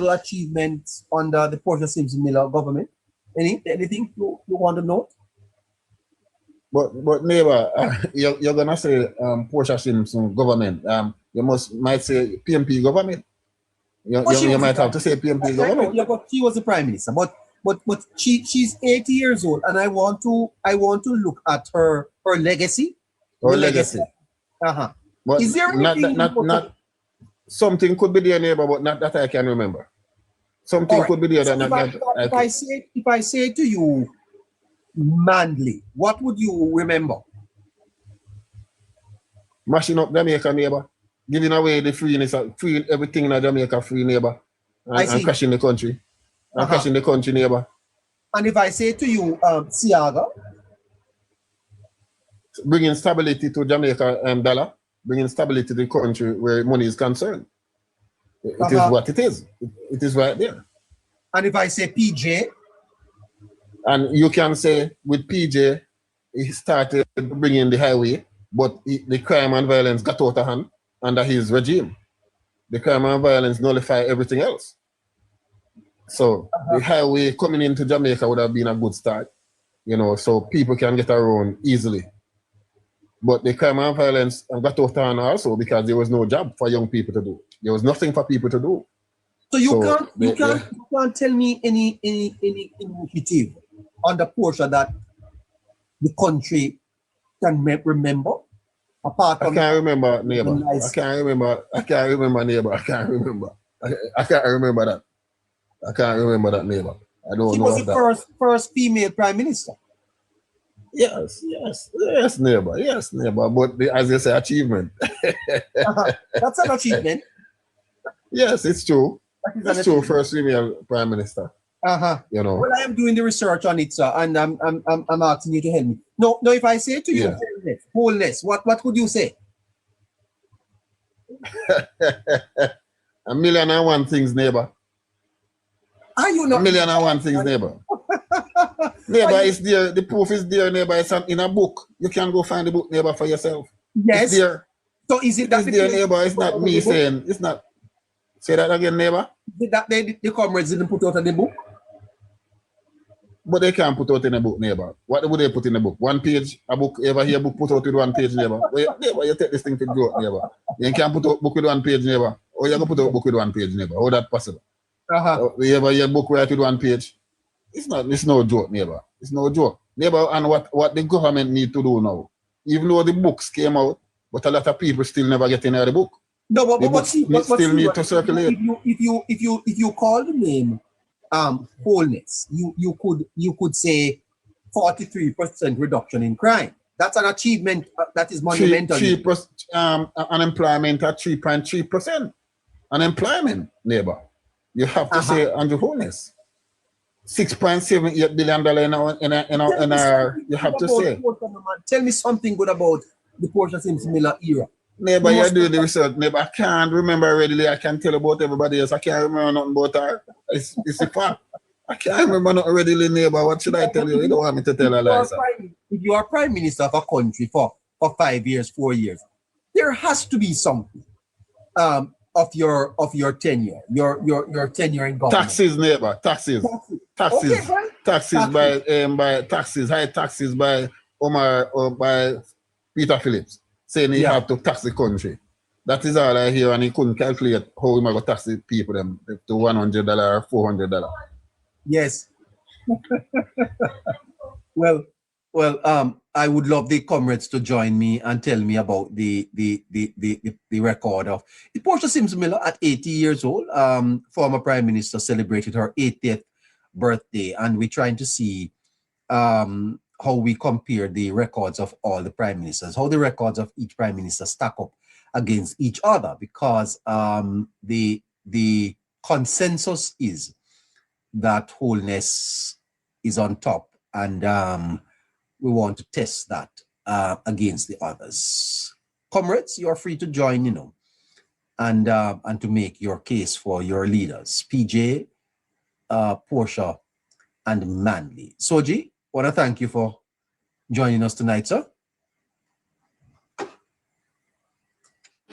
achievements under the Portia Simpson Miller government? Anything you want to note? But neighbor, you're gonna say Portia Simpson government. You might say PMP government. You might have to say PMP government. Yeah, but she was the prime minister. But she's 80 years old, and I want to look at her legacy. Her legacy. But is there anything not something could be there, neighbor, but not that I can remember. Something could be there that if I say to you Manly, what would you remember? Mashing up Jamaica, neighbor. Giving away the freeness, free everything in Jamaica, free, neighbor. And crashing the country. And crashing the country, neighbor. And if I say to you, Siaga? Bringing stability to Jamaica dollar. Bringing stability to the country where money is concerned. It is what it is. It is right there. And if I say PJ? And you can say with PJ, he started bringing the highway, but the crime and violence got out of hand under his regime. The crime and violence nullify everything else. So the highway coming into Jamaica would have been a good start, you know, so people can get around easily. But the crime and violence got out of hand also because there was no job for young people to do. There was nothing for people to do. So you can't tell me any initiative on the Portia that the country can remember? Apart from I can't remember, neighbor. I can't remember, neighbor. I can't remember that. I can't remember that, neighbor. I don't know. She was the first female prime minister. Yes, neighbor. Yes, neighbor. But as you say, achievement. That's an achievement. Yes, it's true. It's true. First female prime minister. You know. Well, I am doing the research on it, sir, and I'm asking you to help me. No, if I say to you, wholeness, what could you say? 1,000,001 things, neighbor. Are you not? 1,000,001 things, neighbor. Neighbor, it's there. The proof is there, neighbor. It's in a book. You can go find the book, neighbor, for yourself. Yes. It's there. So is it that It's there, neighbor. It's not me saying. It's not. Say that again, neighbor. Is it that the comrades didn't put out in the book? But they can't put out in a book, neighbor. What would they put in the book? One page, a book, ever hear a book put out with one page, neighbor? Neighbor, you take this thing to joke, neighbor. You can't put out a book with one page, neighbor. Or you can put out a book with one page, neighbor. How that possible? You ever hear a book right with one page? It's no joke, neighbor. It's no joke. Neighbor, and what the government need to do now, even though the books came out, but a lot of people still never get in the book. No, but still need to circulate. If you call the name wholeness, you could say 43% reduction in crime. That's an achievement that is monumental. Unemployment at 3.3%. Unemployment, neighbor. You have to say under wholeness. $6.78 billion in our you have to say. Tell me something good about the Portia Simpson Miller era. Neighbor, you're doing the research. Neighbor, I can't remember readily. I can tell about everybody else. I can't remember nothing about her. It's a fact. I can't remember nothing readily, neighbor. What should I tell you? You don't want me to tell a lie. If you are prime minister of a country for 5 years, 4 years, there has to be something of your tenure, your tenure in government. Taxes, neighbor. Taxes. Okay, taxes by taxes, high taxes by Omar or by Peter Phillips, saying he have to tax the country. That is all I hear, and he couldn't calculate how he might go tax the people them to $100 or $400. Yes. Well, I would love the comrades to join me and tell me about the record of the Portia Simpson Miller at 80 years old. Former Prime Minister celebrated her 80th birthday, and we're trying to see how we compare the records of all the prime ministers, how the records of each prime minister stack up against each other, because the consensus is that wholeness is on top, and we want to test that against the others. Comrades, you are free to join, and to make your case for your leaders, PJ, Portia, and Manley. Soji, want to thank you for joining us tonight, sir.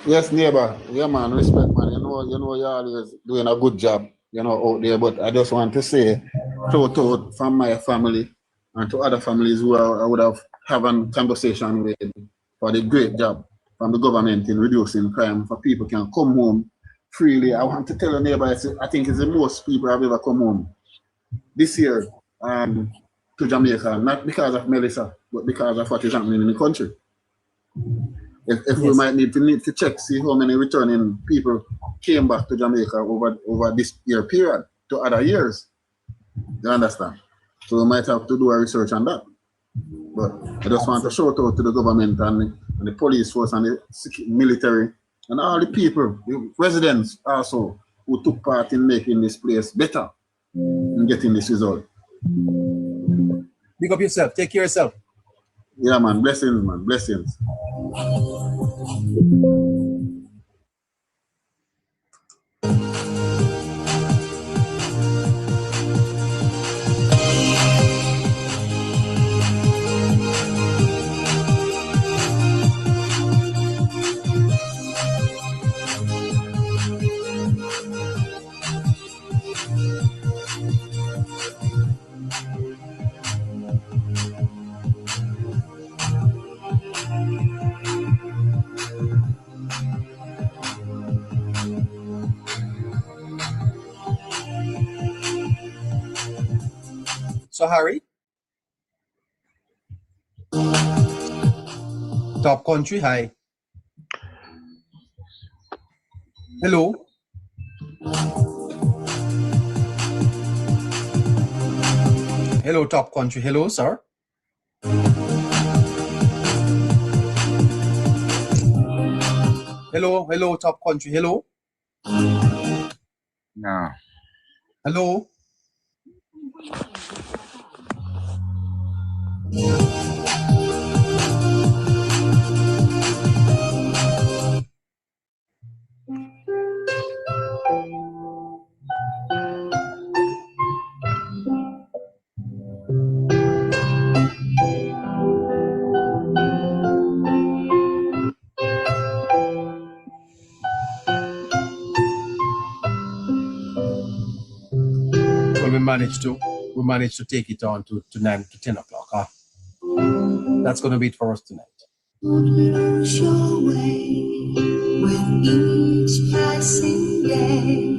Yes, neighbor. Yeah, man. Respect, man. You know, you're always doing a good job, out there. But I just want to say, to from my family and to other families who I would have a conversation with for the great job from the government in reducing crime, for people can come home freely. I want to tell a neighbor, I think it's the most people have ever come home this year to Jamaica, not because of Melissa, but because of what is happening in the country. If we might need to check, see how many returning people came back to Jamaica over this year period to other years. You understand? So we might have to do a research on that. But I just want to shout out to the government and the police force and the military and all the people, the residents also, who took part in making this place better and getting this result. Big up yourself. Take care of yourself. Yeah, man. Blessings, man. Blessings. So, Harry, Top Country, hi. Hello. Hello, Top Country. Hello, sir. Hello, Top Country. Hello. No. Hello. Well, we managed to take it on to 9 to 10 o'clock. Huh? That's going to be it for us tonight. Lose your way with each passing day.